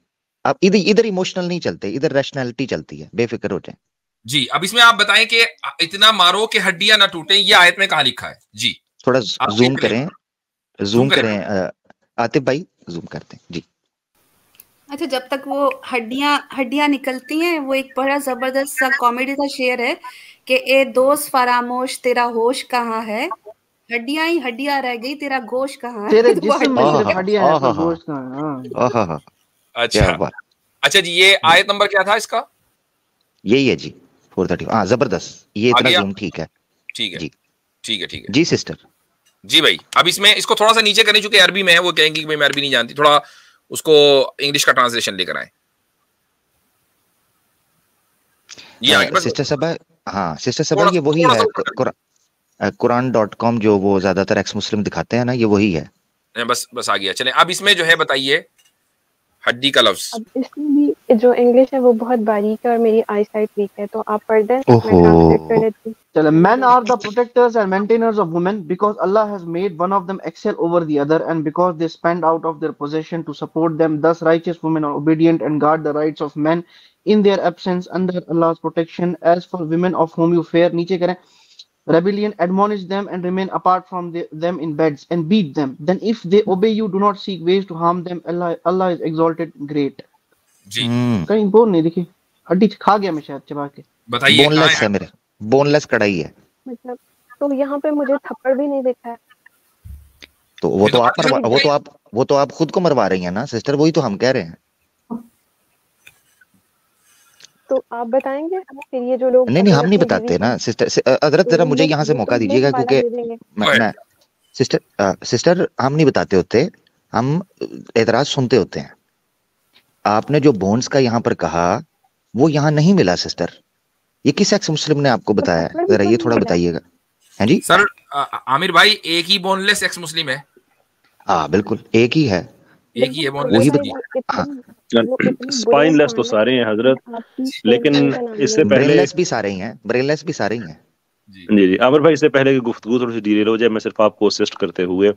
C: आप इधर इमोशनल नहीं चलते, इधर रैशनैलिटी चलती है, बेफिक्र हो जाए।
A: जी अब इसमें आप बताएं कि इतना मारो कि हड्डियां ना टूटे, ये आयत में कहाँ लिखा है? जी
C: थोड़ा जूम करें आतिफ भाई, जूम करते हैं जी।
G: अच्छा, जब तक वो हड्डियां निकलती हैं, वो एक बड़ा जबरदस्त सा कॉमेडी का शेर है कि ए दोस्त फरामोश तेरा होश कहाँ है, हड्डियां ही हड्डियां रह गई, तेरा गोश्त कहाँ है।
D: तेरे जिस्म में सिर्फ हड्डियां हैं, पर गोश्त कहाँ है।
A: अच्छा जी, ये आयत नंबर क्या था इसका?
C: यही है जी 430। हाँ जबरदस्त, ये इतना जूम ठीक है।
A: ठीक है जी, ठीक है
C: जी सिस्टर।
A: जी भाई, अब इसमें इसको थोड़ा सा नीचे करें, चूंकि अरबी में है, वो कहेंगे कि मैं अरबी नहीं जानती, थोड़ा उसको इंग्लिश का ट्रांसलेशन लेकर आए।
C: सिस्टर सबा, हाँ सिस्टर सबा, ये वही है कुरान.com, जो वो ज्यादातर एक्स मुस्लिम दिखाते हैं ना, ये वही है।
A: बस आ गया। चलें, अब इसमें जो है बताइए हड्डी का लफ्ज।
B: अब इसमें भी जो इंग्लिश है वो बहुत बारीक है और मेरी आई साइट वीक है, तो आप पढ़ दें, मैं ट्रांसलेट कर देती हूं।
D: चलो, men are the protectors and maintainers of women because Allah has made one of them excel over the other and because they spend out of their possession to support them. Thus righteous women are obedient and guard the rights of men in their absence under Allah's protection. As for women of whom you fear, नीचे करें, rebellion, admonish them and remain apart from them in beds and beat them. Then if they obey you, do not seek ways to harm them. Allah is exalted great.
A: जी
D: कहीं बोल नहीं देखी, हड्डी खा गया मैं शायद चबा के।
A: बताइए,
C: बोनलेस है मेरे, बोनलेस कढ़ाई है
B: मतलब, तो यहाँ पे मुझे थप्पड़ भी नहीं दिखा है।
C: तो वो तो आप खुद को मरवा रही हैं ना सिस्टर, वही तो हम कह रहे हैं।
B: तो आप बताएंगे फिर, ये जो लोग
C: नहीं हम नहीं बताते ना सिस्टर। हजरत जरा मुझे यहाँ से मौका दीजिएगा, क्योंकि मैं सिस्टर हम नहीं बताते होते, हम एतराज सुनते होते हैं। आपने जो बोन्स का यहाँ पर कहा वो यहाँ नहीं मिला सिस्टर, ये किस एक्स मुस्लिम ने आपको बताया? जरा ये थोड़ा बताइएगा। हैं जी
A: सर, आमिर भाई एक ही बोनलेस एक्स मुस्लिम है।
C: हाँ बिल्कुल एक ही है,
A: वही
F: स्पाइनलेस तो सारे हैं हजरत, लेकिन इससे पहले
C: ब्रेनलेस भी सारे ही हैं।
F: जी आमिर भाई, इससे पहले कि गुफ्तगू थोड़ी सी डिटेल हो जाए, मैं सिर्फ आपको असिस्ट करते हुए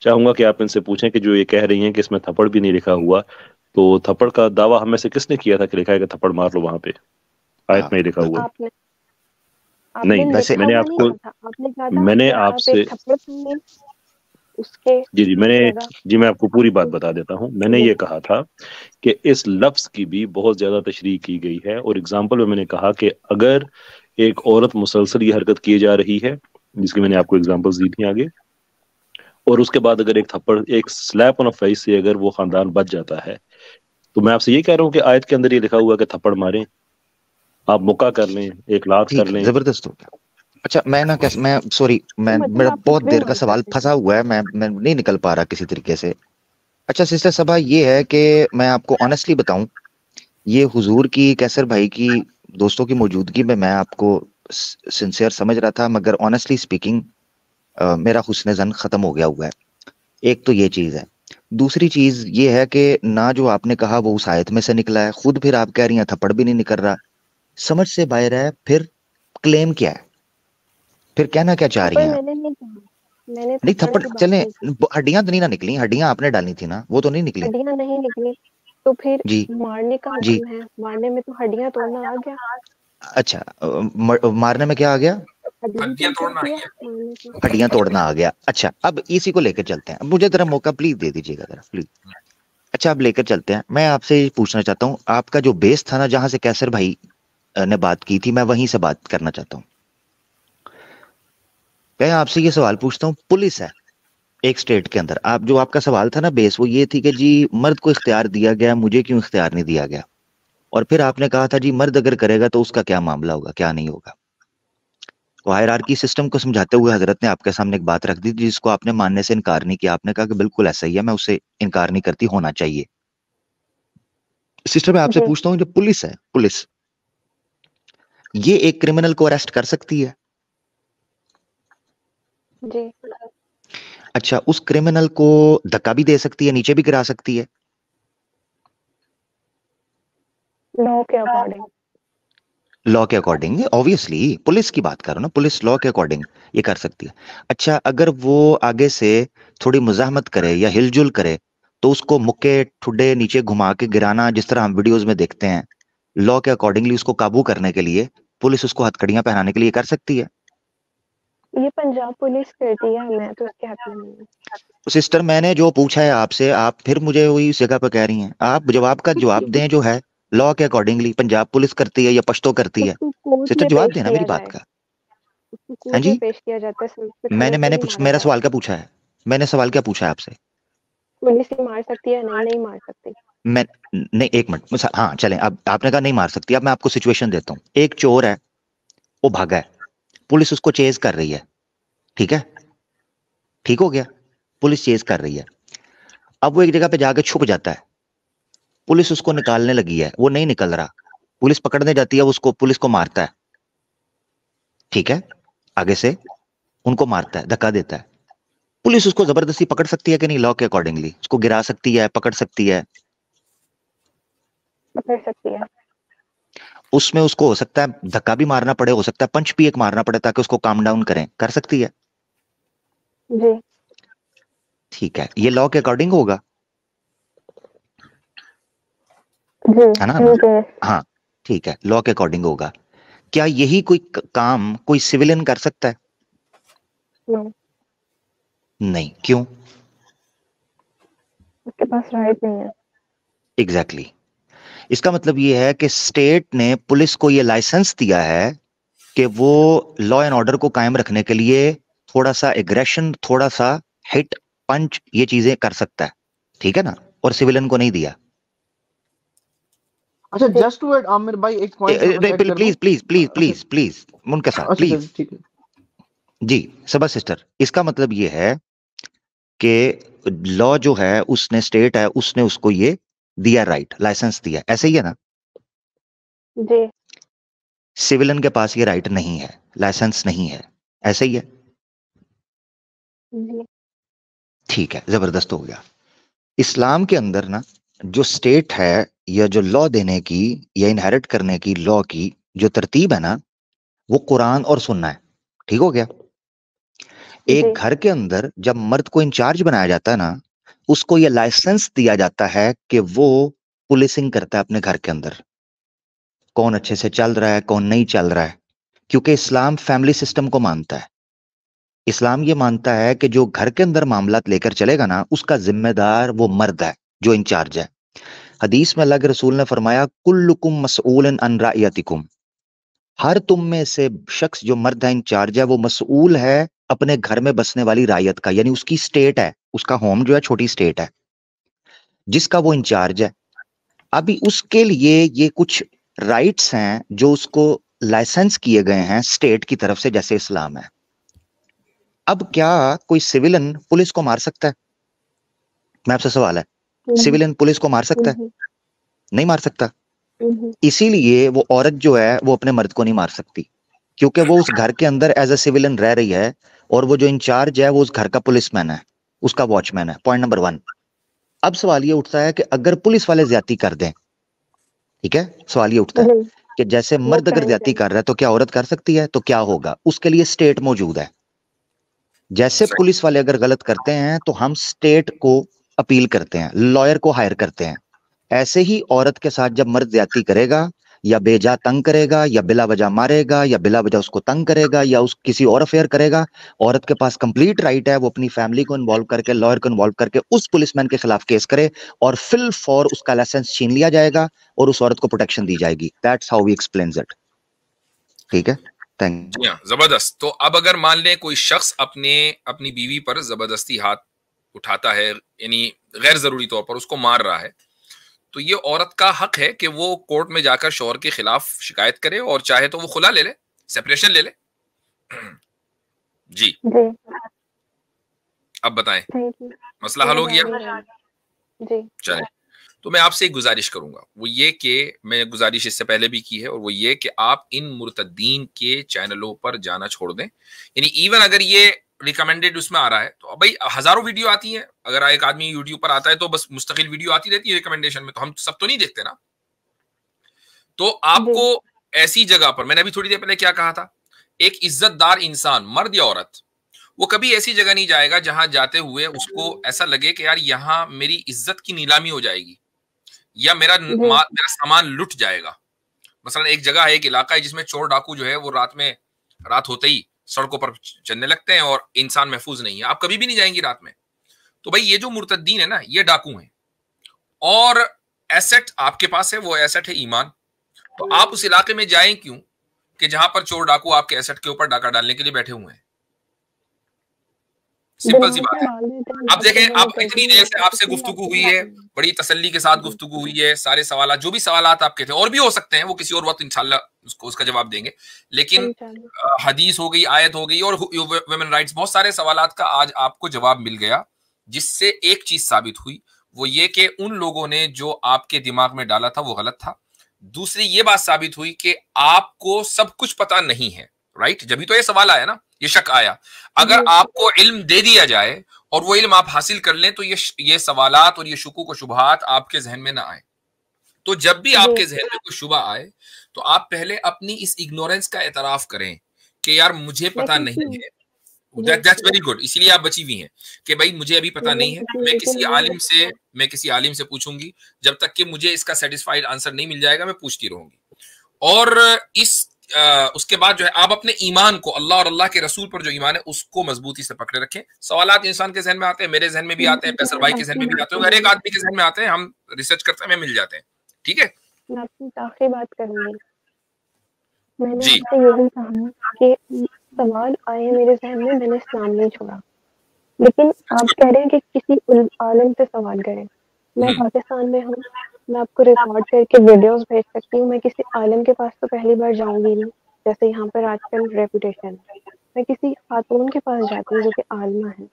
F: चाहूंगा कि आप इनसे पूछें कि जो ये कह रही हैं कि इसमें थप्पड़ भी नहीं लिखा हुआ, तो थप्पड़ का दावा हमें से किसने किया था कि लिखा है कि थप्पड़ मार लो? वहां पे आयत में लिखा हुआ नहीं। वैसे मैंने आपसे मैं आपको पूरी बात बता देता हूँ। मैंने ये कहा था कि इस लफ्ज की भी बहुत ज्यादा तशरीह की गई है, और एग्जाम्पल में मैंने कहा कि अगर एक औरत मुसलसल ये हरकत की जा रही है, जिसकी मैंने आपको एग्जाम्पल्स दी थी आगे, और उसके बाद अगर एक थप्पड़, एक स्लैप ऑन फेस से अगर वो खानदान बच जाता है, तो मैं आपसे ये कह रहा हूँ कि आयत के अंदर ये लिखा हुआ है कि थप्पड़ मारें, आप मुक्का कर लें, एक लात कर लें।
C: जबरदस्त हो गया। अच्छा मैं सॉरी, मेरा बहुत देर का सवाल फंसा हुआ है, मैं नहीं निकल पा रहा किसी तरीके से। अच्छा सिस्टर सबा, ये है कि मैं आपको ऑनेस्टली बताऊं, ये हुजूर की, कैसर भाई की, दोस्तों की मौजूदगी में मैं आपको सिंसियर समझ रहा था, मगर ऑनेस्टली स्पीकिंग मेरा हुस्न ज़न खत्म हो गया हुआ है। एक तो ये चीज है, दूसरी चीज ये है कि ना जो आपने कहा वो उस आयत में से निकला है, खुद फिर आप कह रही हैं थप्पड़ भी नहीं निकल रहा, समझ से बाहर है। फिर क्लेम क्या है, फिर कहना क्या चाह रही हैं? नहीं थप्पड़ चले, हड्डियां तो नहीं ना निकली, हड्डियां आपने डाली थी ना, वो तो नहीं निकली।
B: हड्डियां नहीं निकली तो फिर मारने का हुक्म है, मारने में तो हड्डियां तोड़ना आ गया।
C: अच्छा मारने में क्या आ गया?
A: हड्डियां
C: तोड़ना आ गया। अच्छा अब इसी को लेकर चलते हैं, मुझे जरा मौका प्लीज दे दीजिएगा जरा प्लीज। अच्छा अब लेकर चलते हैं। मैं आपसे पूछना चाहता हूँ, आपका जो बेस था ना, जहां से कैसर भाई ने बात की थी, मैं वहीं से बात करना चाहता हूँ। मैं आपसे ये सवाल पूछता हूँ, पुलिस है एक स्टेट के अंदर, आप जो आपका सवाल था ना बेस, वो ये थी कि जी मर्द को इख्तियार दिया गया, मुझे क्यों इख्तियार नहीं दिया गया? और फिर आपने कहा था जी मर्द अगर करेगा तो उसका क्या मामला होगा, क्या नहीं होगा। तो हायरार्की सिस्टम को समझाते हुए हजरत ने आपके सामने एक बात रख दी जिसको आपने मानने से इनकार नहीं किया। आपने कहा कि बिल्कुल ऐसा ही है, मैं उससे इनकार नहीं करती, होना चाहिए। सिस्टर मैं आपसे पूछता हूँ, जो पुलिस है, पुलिस ये एक क्रिमिनल को अरेस्ट कर सकती है?
B: जी।
C: अच्छा, उस क्रिमिनल को धक्का भी दे सकती है, नीचे भी गिरा सकती है?
B: लॉ के अकॉर्डिंग।
C: लॉ के अकॉर्डिंग ऑब्वियसली, पुलिस की बात कर रहा हूं ना, पुलिस लॉ के अकॉर्डिंग ये कर सकती है। अच्छा, अगर वो आगे से थोड़ी मुजाहमत करे या हिलजुल करे तो उसको मुक्के ठुड्डे नीचे घुमा के गिराना, जिस तरह हम वीडियोस में देखते हैं, लॉ के अकॉर्डिंगली उसको काबू करने के लिए पुलिस उसको हथकड़ियां पहनाने के लिए कर सकती है?
B: ये पंजाब पुलिस करती है, मैं तो उसके हक में नहीं हूँ।
C: सिस्टर मैंने जो पूछा है आपसे, आप फिर मुझे वही उस जगह पे कह रही हैं। आप जवाब का जवाब दें जो है लॉ के अकॉर्डिंगली, पंजाब पुलिस करती है या पश्तो करती है? सिस्टर जवाब देना मेरी बात का। हाँ जी,
B: पेश किया जाता है।
C: मैंने मेरा सवाल क्या पूछा है, मैंने सवाल क्या पूछा है आपसे?
B: पुलिस ही मार सकती है, नहीं मार सकती।
C: मैं नहीं, एक मिनट, हाँ चलें, अब आपने कहा नहीं मार सकती, अब मैं आपको सिचुएशन देता हूँ। एक चोर है, वो भागा है, पुलिस उसको चेज कर रही है, ठीक है, ठीक हो गया, पुलिस चेज कर रही है। अब वो एक जगह पे जाके छुप जाता है, पुलिस उसको निकालने लगी है, वो नहीं निकल रहा, पुलिस पकड़ने जाती है उसको, पुलिस को मारता है, ठीक है, आगे से उनको मारता है, धक्का देता है। पुलिस उसको जबरदस्ती पकड़ सकती है कि नहीं? लॉ के अकॉर्डिंगली उसको गिरा सकती है, पकड़ सकती है?
B: पकड़ सकती है।
C: उसमें उसको हो सकता है धक्का भी मारना पड़े, हो सकता है पंच भी एक मारना पड़े ताकि उसको काम डाउन करें, कर सकती है?
B: जी।
C: ठीक है, ये लॉ के अकॉर्डिंग होगा, है ना? हाँ ठीक है, लॉ के अकॉर्डिंग होगा। क्या यही कोई काम कोई सिविलियन कर सकता है? नहीं, क्यों?
B: उसके पास राइट नहीं है।
C: एग्जैक्टली इसका मतलब ये है कि स्टेट ने पुलिस को ये लाइसेंस दिया है कि वो लॉ एंड ऑर्डर को कायम रखने के लिए थोड़ा सा एग्रेशन, थोड़ा सा हिट पंच, ये चीजें कर सकता है, ठीक है ना? और सिविलियन को नहीं दिया।
D: अच्छा, जस्ट टू ऐड आमिर भाई एक point
C: please please please please please मुनकसा प्लीज।
D: ठीक है
C: जी सबा सिस्टर, इसका मतलब ये है कि लॉ जो है उसने, स्टेट है उसने उसको ये दिया, राइट, लाइसेंस दिया, ऐसे ही है ना?
B: जी।
C: सिविलियन के पास ये राइट नहीं है, लाइसेंस नहीं है, ऐसे ही है?
B: जी।
C: ठीक है, जबरदस्त हो गया। इस्लाम के अंदर ना जो स्टेट है या जो लॉ देने की या इनहेरिट करने की लॉ की जो तरतीब है ना, वो कुरान और सुन्ना है, ठीक हो गया? एक घर के अंदर जब मर्द को इंचार्ज बनाया जाता है ना, उसको ये लाइसेंस दिया जाता है कि वो पुलिसिंग करता है अपने घर के अंदर, कौन अच्छे से चल रहा है, कौन नहीं चल रहा है, क्योंकि इस्लाम फैमिली सिस्टम को मानता है। इस्लाम ये मानता है कि जो घर के अंदर मामलात लेकर चलेगा ना, उसका जिम्मेदार वो मर्द है जो इंचार्ज है। हदीस में अल्लाह के रसूल ने फरमाया, कुल्लुकुम मसऊलन अन राइयतिकुम, हर तुम में से शख्स जो मर्द है, इंचार्ज है, वो मसऊल है अपने घर में बसने वाली रायत का, यानी उसकी स्टेट है, उसका होम जो है छोटी स्टेट है जिसका वो इंचार्ज है। अभी उसके लिए ये कुछ राइट्स हैं जो उसको लाइसेंस किए गए हैं स्टेट की तरफ से, जैसे इस्लाम है। अब क्या कोई सिविलियन पुलिस को मार सकता है? मैं आपसे सवाल है, सिविलियन पुलिस को मार सकता है? नहीं मार सकता। इसीलिए वो औरत जो है वो अपने मर्द को नहीं मार सकती, क्योंकि वो उस घर के अंदर एज अ सिविलियन रह रही है और वो जो इंचार्ज है वो उस घर का पुलिसमैन है, उसका वॉचमैन है। Point number 1। अब सवाल ये उठता है कि अगर पुलिस वाले ज्यादती कर दें, ठीक है, सवाल ये उठता है कि जैसे मर्द अगर ज्यादती कर रहा है तो क्या औरत कर सकती है? तो क्या होगा? उसके लिए स्टेट मौजूद है। जैसे पुलिस वाले अगर गलत करते हैं तो हम स्टेट को अपील करते हैं, लॉयर को हायर करते हैं। ऐसे ही औरत के साथ जब मर्द ज्यादती करेगा या बेजा तंग करेगा या बिला वजह मारेगा या बिला वजह उसको तंग करेगा या उस किसी और अफेयर करेगा, औरत के पास कंप्लीट राइट है वो अपनी फैमिली को इन्वॉल्व करके, लॉयर को इन्वॉल्व करके उस पुलिसमैन के खिलाफ केस करे और फिल फॉर उसका लाइसेंस छीन लिया जाएगा और उस औरत को प्रोटेक्शन दी जाएगी। That's how we explains it. ठीक है, थैंक यू।
A: जबरदस्त। तो अब अगर मान लें कोई शख्स अपनी बीवी पर जबरदस्ती हाथ उठाता है, यानी गैर जरूरी तौर पर उसको मार रहा है, तो ये औरत का हक है कि वो कोर्ट में जाकर शौहर के खिलाफ शिकायत करे और चाहे तो वो खुला ले ले, सेपरेशन ले ले। जी अब बताएं, मसला हल हो गया? चले, तो मैं आपसे एक गुजारिश करूंगा, वो ये कि मैं गुजारिश इससे पहले भी की है, और वो ये कि आप इन मुर्तदीन के चैनलों पर जाना छोड़ दें। यानी इवन अगर ये रिकमेंडेड उसमें आ रहा है तो भाई हजारों वीडियो आती हैं, अगर एक आदमी यूट्यूब पर आता है तो बस मुस्तकिल वीडियो आती रहती है रिकमेंडेशन में, तो हम सब तो नहीं देखते ना। तो आपको ऐसी जगह पर, मैंने अभी थोड़ी देर पहले क्या कहा था, एक इज्जतदार इंसान, मर्द या औरत, वो कभी ऐसी जगह नहीं जाएगा जहां जाते हुए उसको ऐसा लगे कि यार यहाँ मेरी इज्जत की नीलामी हो जाएगी या मेरा सामान लुट जाएगा। मसलन एक जगह है, एक इलाका है जिसमें चोर डाकू जो है वो रात होते ही सड़कों पर चलने लगते हैं और इंसान महफूज नहीं है, आप कभी भी नहीं जाएंगी रात में। तो भाई ये जो मुर्तद्दीन है ना, ये डाकू हैं और एसेट आपके पास है, वो एसेट है ईमान। तो आप उस इलाके में जाएं क्यों कि जहां पर चोर डाकू आपके एसेट के ऊपर डाका डालने के लिए बैठे हुए हैं। सिंपल सी बात है। आप देखें, आप इतनी देर से आपसे गुफ्तगू हुई है, बड़ी तसल्ली के साथ गुफ्तगू हुई है, सारे सवाल, जो भी सवालात आपके थे और भी हो सकते हैं, वो किसी और वक्त इंशाल्लाह उसका जवाब देंगे, लेकिन हदीस हो गई, आयत हो गई और वुमेन राइट्स, बहुत सारे सवालात का आज आपको जवाब मिल गया, जिससे एक चीज साबित हुई, वो ये कि उन लोगों ने जो आपके दिमाग में डाला था वो गलत था। दूसरी ये बात साबित हुई कि आपको सब कुछ पता नहीं है, राइट? जब भी तो ये सवाल आया ना, ये शक आया। अगर आपको इल्म दे दिया जाए और वो इल्म आप हासिल कर लें तो ये सवालात और ये शुकूक और शुबहात आपके जहन में ना आए। तो जब भी आपके जहन में कोई शुबा आए तो आप पहले अपनी इस इग्नोरेंस का एतराफ करें कि यार मुझे पता नहीं है। दैट्स वेरी गुड, इसीलिए आप बची हुई हैं कि भाई मुझे अभी पता नहीं है, मैं किसी आलिम से पूछूंगी, जब तक कि मुझे इसका सेटिस्फाइड आंसर नहीं मिल जाएगा मैं पूछती रहूंगी। और उसके बाद जो है आप अपने ईमान को, अल्लाह और अल्लाह के रसूल पर जो ईमान है उसको मजबूती से पकड़े रखें। सवालात इंसान के जहन में आते हैं, मेरे जहन में भी आते हैं, पैसर भाई के जहन में भी आते हैं, हर एक आदमी के जहन में आते हैं, हम रिसर्च करते हैं, हमें मिल जाते हैं। ठीक है,
B: मैं अपनी आखिरी बात करूंगी। मैंने आपसे यही कहा कि सवाल आए मेरे जहन में, मैंने इस्लाम नहीं छोड़ा, लेकिन आप कह रहे हैं कि किसी आलिम से सवाल करें। मैं पाकिस्तान में हूँ, मैं आपको रिकॉर्ड करके वीडियोस भेज सकती हूँ। मैं किसी आलिम के पास तो पहली बार जाऊंगी नहीं, जैसे यहाँ पर आजकल रेपुटेशन, मैं किसी खातून के पास जाती हूँ जो कि आलिमा है,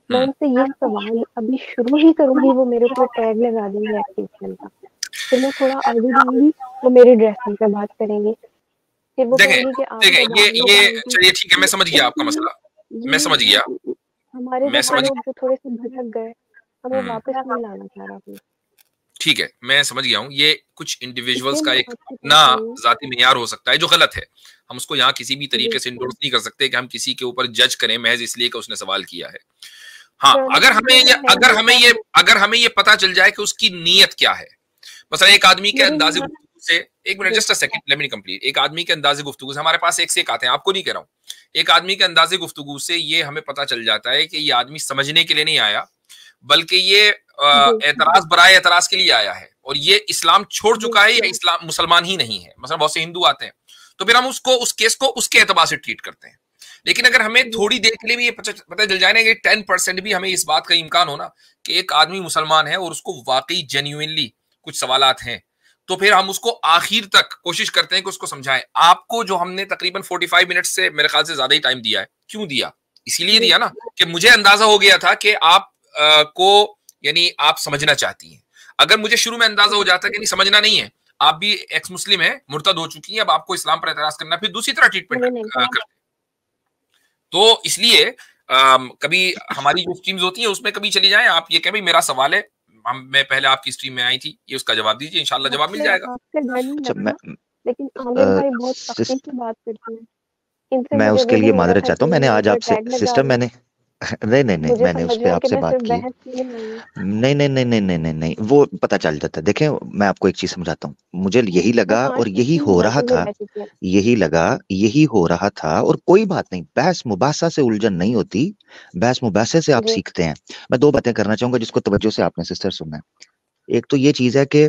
B: मैं उनसे ये सवाल अभी शुरू ही करूंगी, वो मेरे ऊपर टैग लगा देंगे एक्टिविटी का, फिर मैं थोड़ा आगे जाऊंगी, वो मेरी ड्रेसिंग पे बात करेंगे, फिर वो कहेंगे कि आप
A: ये चलिए ठीक है, मैं समझ गया आपका मसला, मैं समझ गया।
B: हमारे लोग जो थोड़े से भटक गए, हमें वापस नहीं लाना चाह रहा।
A: ठीक है, मैं समझ गया हूँ। ये कुछ इंडिविजुअल्स का एक अपना जाती मेयार हो सकता है जो गलत है, हम उसको यहाँ किसी भी तरीके से इंडोर्स नहीं कर सकते कि हम किसी के ऊपर जज करें महज इसलिए कि उसने सवाल किया है। हाँ, अगर हमें ये पता चल जाए कि उसकी नीयत क्या है, मतलब एक आदमी के अंदाजे गुफ्तगू से, एक minute just a second, let me complete. एक आदमी के अंदाजे गुफ्तगू से, हमारे पास एक से एक आते हैं, आपको नहीं कह रहा हूँ, एक आदमी के अंदाजे गुफ्तगू से ये हमें पता चल जाता है कि ये आदमी समझने के लिए नहीं आया, बल्कि ये एतराज बराए एतराज के लिए आया है और ये इस्लाम छोड़ चुका है या इस्लाम मुसलमान ही नहीं है। मतलब बहुत से हिंदू आते हैं, तो फिर हम उस केस को उसके एतबार से ट्रीट करते हैं। लेकिन अगर हमें थोड़ी देर के लिए भी ये पता चल जाए ना कि 10% भी हमें इस बात का इम्कान हो ना कि एक आदमी मुसलमान है और उसको वाकई जेन्युइनली कुछ सवालात हैं, तो फिर हम उसको आखिर तक कोशिश करते हैं कि उसको समझाएं। आपको जो हमने तकरीबन 45 मिनट से मेरे ख्याल से ज्यादा ही टाइम दिया है, क्यों दिया? इसीलिए दिया ना कि मुझे अंदाजा हो गया था कि आप को यानी आप समझना चाहती हैं। अगर मुझे शुरू में अंदाजा हो जाता कि नहीं समझना नहीं है, आप भी एक्स मुस्लिम है, मुर्तद हो चुकी हैं, अब आपको इस्लाम पर एतराज करना, फिर दूसरी तरह ट्रीटमेंट करते। तो इसलिए कभी हमारी जो स्ट्रीम्स होती है उसमें कभी चली जाएं, आप ये कहें भाई मेरा सवाल है, मैं पहले आपकी स्ट्रीम में आई थी, ये उसका जवाब दीजिए, इंशाल्लाह जवाब मिल जाएगा।
B: लेकिन आमिर भाई बहुत सख्ती से बात करते हैं,
C: मैं उसके लिए माजरत चाहता हूँ। मैंने आज आपसे सिस्टर मैंने नहीं मैंने उस पर आपसे बात की नहीं, वो पता चल जाता है। देखें, मैं आपको एक चीज समझाता हूँ, मुझे यही लगा और यही हो रहा था, और कोई बात नहीं, बहस मुबासा से उलझन नहीं होती, बहस मुबासे से आप सीखते हैं। मैं दो बातें करना चाहूंगा जिसको तवज्जो से आपने सिस्टर सुनना है। एक तो ये चीज है कि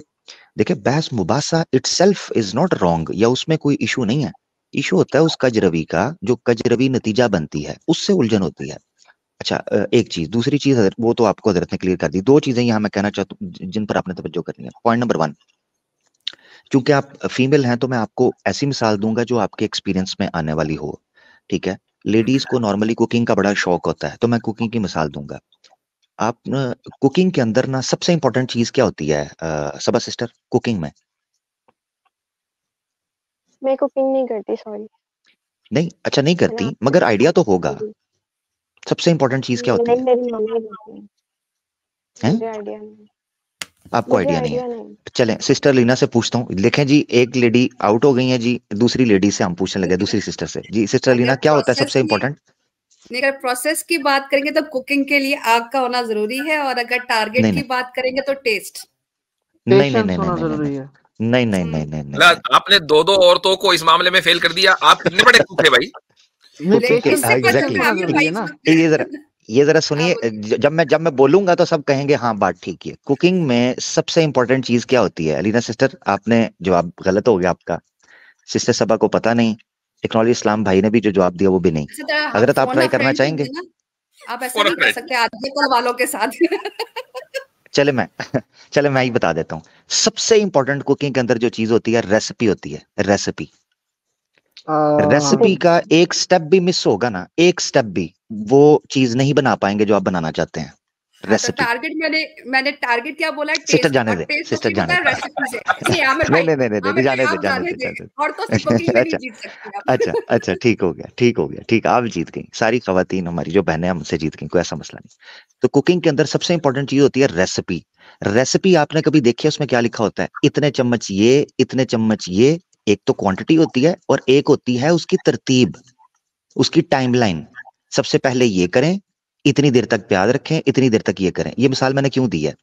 C: देखिए, बहस मुबासा इटसेल्फ इज नॉट रॉन्ग, या उसमें कोई इशू नहीं है। इशू होता है उस कजरवी का, जो कजरवी नतीजा बनती है, उससे उलझन होती है। अच्छा, एक चीज, दूसरी चीज वो तो आपको हजरत ने क्लियर कर दी। दो चीजें यहाँ मैं कहना चाहता हूँ जिन पर आपने तवज्जो करनी है। पॉइंट नंबर 1, क्योंकि आप फीमेल हैं तो मैं आपको ऐसी मिसाल दूंगा जो आपके एक्सपीरियंस में आने वाली हो, ठीक है। लेडीज को नॉर्मली कुकिंग का बड़ा शौक होता है, तो मैं कुकिंग की मिसाल दूंगा। आप कुकिंग के अंदर ना सबसे इंपॉर्टेंट चीज क्या होती है सबा सिस्टर कुकिंग में?
B: मैं कुकिंग नहीं करती, सॉरी।
C: नहीं, अच्छा नहीं करती, मगर आइडिया तो होगा। सबसे इंपॉर्टेंट चीज क्या होती है?
B: मेरी मम्मी करती है। मुझे आइडिया नहीं।
C: आपको आइडिया नहीं है? चलें सिस्टर लीना से पूछता हूँ। देखें जी, एक लेडी आउट हो गई है जी, दूसरी लेडी से हम पूछने लगे, दूसरी सिस्टर से। जी सिस्टर लीना, क्या होता है सबसे इंपॉर्टेंट?
G: अगर प्रोसेस की बात करेंगे तो कुकिंग के लिए आग का होना जरूरी है, और अगर टारगेट की बात करेंगे तो टेस्ट।
C: नहीं नहीं नहीं नहीं नहीं नहीं नहीं नहीं,
A: आपने दो औरतों को इस मामले में फेल कर दिया। आप कितने बड़े कुक थे भाई?
C: ये जरा सुनिए, जब मैं बोलूंगा तो सब कहेंगे हाँ बात ठीक है। कुकिंग में सबसे इंपॉर्टेंट चीज क्या होती है? अलीना सिस्टर, आपने जवाब गलत हो गया आपका। सिस्टर सबा को पता नहीं, टेक्नोलॉजी इस्लाम भाई ने भी जो जवाब दिया वो भी नहीं। हजरत आप ट्राई करना चाहेंगे?
G: आप ऐसा नहीं कर सकते आधे वालों के साथ।
C: चले मैं ही बता देता हूँ। सबसे इंपॉर्टेंट कुकिंग के अंदर जो चीज होती है, रेसिपी होती है। रेसिपी का एक स्टेप भी मिस होगा ना, एक स्टेप भी, वो चीज नहीं बना पाएंगे जो आप बनाना चाहते हैं। रेसिपी
G: टारगेट मैंने टारगेट क्या बोला?
C: सिस्टर जाने दे, सिस्टर जाने दे। नहीं जाने दे।
G: और तो कुकिंग में नहीं जीत सकती।
C: अच्छा ठीक हो गया, ठीक, आप जीत गई। सारी खवातीन हमारी जो बहनें हमसे जीत गई, कोई ऐसा मसला नहीं। तो कुकिंग के अंदर सबसे इंपॉर्टेंट चीज होती है रेसिपी। रेसिपी आपने कभी देखी है? उसमें क्या लिखा होता है? इतने चम्मच ये, इतने चम्मच ये। एक तो क्वांटिटी होती है और एक होती है उसकी तरतीब, उसकी टाइमलाइन। सबसे पहले ये करें, इतनी देर तक प्याज रखें, इतनी देर तक ये करें। ये मिसाल मैंने क्यों दी है?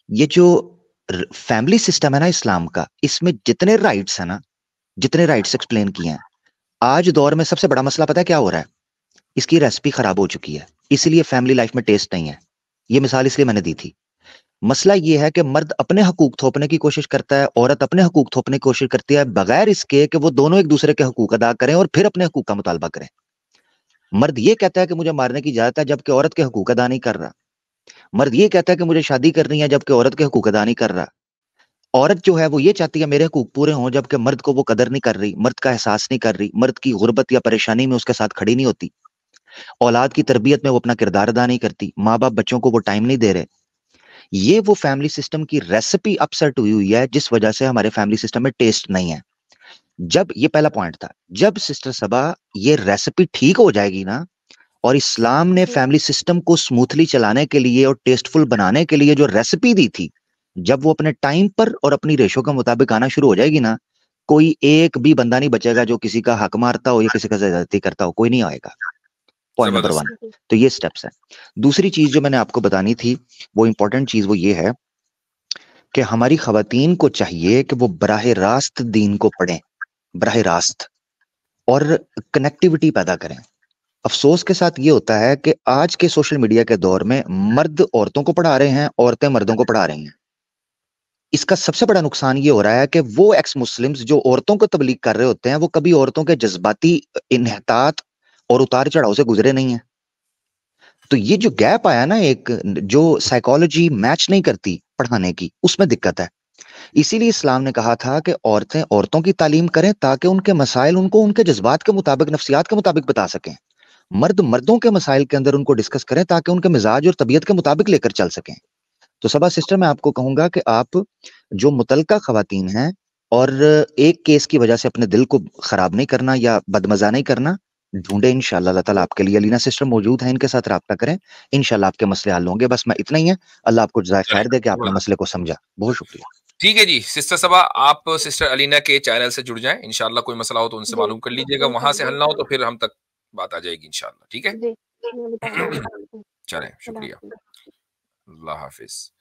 C: ये जो फैमिली सिस्टम है ना इस्लाम का, इसमें जितने राइट्स है ना, जितने राइट्स एक्सप्लेन किए हैं, आज दौर में सबसे बड़ा मसला पता है क्या हो रहा है? इसकी रेसिपी खराब हो चुकी है, इसीलिए फैमिली लाइफ में टेस्ट नहीं है। ये मिसाल इसलिए मैंने दी थी। मसला ये है कि मर्द अपने हकूक थोपने की कोशिश करता है, औरत अपने हकूक थोपने की कोशिश करती है, बगैर इसके कि वो दोनों एक दूसरे के हकूक अदा करें और फिर अपने हकूक का मुतालबा करें। मर्द ये कहता है कि मुझे मारने की इजाजत है, जबकि औरत के हकूक अदा नहीं कर रहा। मर्द ये कहता है कि मुझे शादी करनी है, जबकि औरत के हकूक अदा नहीं कर रहा। औरत जो है वो ये चाहती है मेरे हकूक पूरे हों, जबकि मर्द को वो कदर नहीं कर रही, मर्द का एहसास नहीं कर रही, मर्द की गुर्बत या परेशानी में उसके साथ खड़ी नहीं होती। औलाद की तरबियत में वो अपना किरदार अदा नहीं करती, माँ बाप बच्चों को वो टाइम नहीं दे रहे। ये वो फैमिली सिस्टम की रेसिपी अपसेट हुई है, जिस वजह से हमारे फैमिली सिस्टम में टेस्ट नहीं है। जब ये पहला पॉइंट था, जब सिस्टर सबा ये रेसिपी ठीक हो जाएगी ना, और इस्लाम ने फैमिली सिस्टम को स्मूथली चलाने के लिए और टेस्टफुल बनाने के लिए जो रेसिपी दी थी, जब वो अपने टाइम पर और अपनी रेशो के मुताबिक आना शुरू हो जाएगी ना, कोई एक भी बंदा नहीं बचेगा जो किसी का हक मारता हो या किसी का ज्यादती करता हो, कोई नहीं आएगा। Point number 1। तो ये स्टेप्स है। दूसरी चीज जो मैंने आपको बतानी थी, वो इंपॉर्टेंट चीज वो ये है कि हमारी खवातीन को चाहिए कि वो बराह रास्त दीन को पढ़ें, बराह रास्त, और कनेक्टिविटी पैदा करें। अफसोस के साथ ये होता है कि आज के सोशल मीडिया के दौर में मर्द औरतों को पढ़ा रहे हैं, औरतें मर्दों को पढ़ा रही हैं। इसका सबसे बड़ा नुकसान ये हो रहा है कि वो एक्स मुस्लिम्स जो औरतों को तबलीग कर रहे होते हैं, वो कभी औरतों के जज्बाती इन्हतात और उतार चढ़ाव से गुजरे नहीं है। तो ये जो गैप आया ना, एक जो साइकोलॉजी मैच नहीं करती पढ़ाने की, उसमें दिक्कत है। इसीलिए इस्लाम ने कहा था कि औरतें औरतों की तालीम करें ताकि उनके मसाइल उनको उनके जज्बात के मुताबिक, नफ्सियात के मुताबिक बता सकें। मर्द मर्दों के मसाइल के अंदर उनको डिस्कस करें ताकि उनके मिजाज और तबीयत के मुताबिक लेकर चल सकें। तो सबा सिस्टर, मैं आपको कहूंगा कि आप जो मुतलका खवातीन हैं, और एक केस की वजह से अपने दिल को खराब नहीं करना या बदमजा नहीं करना, ढूंढे इंशाल्लाह अल्लाह ताला आपके लिए। अलीना सिस्टर मौजूद है, इनके साथ राब्ता करें, इंशाल्लाह आपके मसले हल होंगे। बस मैं इतना ही है। अल्लाह आपको जज़ाए खैर दे कि आपने मसले को समझा। बहुत शुक्रिया।
A: ठीक है जी सिस्टर सबा, आप सिस्टर अलीना के चैनल से जुड़ जाएं। इंशाल्लाह कोई मसला हो तो उनसे मालूम कर लीजिएगा, वहां से हल ना हो तो फिर हम तक बात आ जाएगी इंशाल्लाह। ठीक है, चलें, शुक्रिया, अल्लाह हाफिज।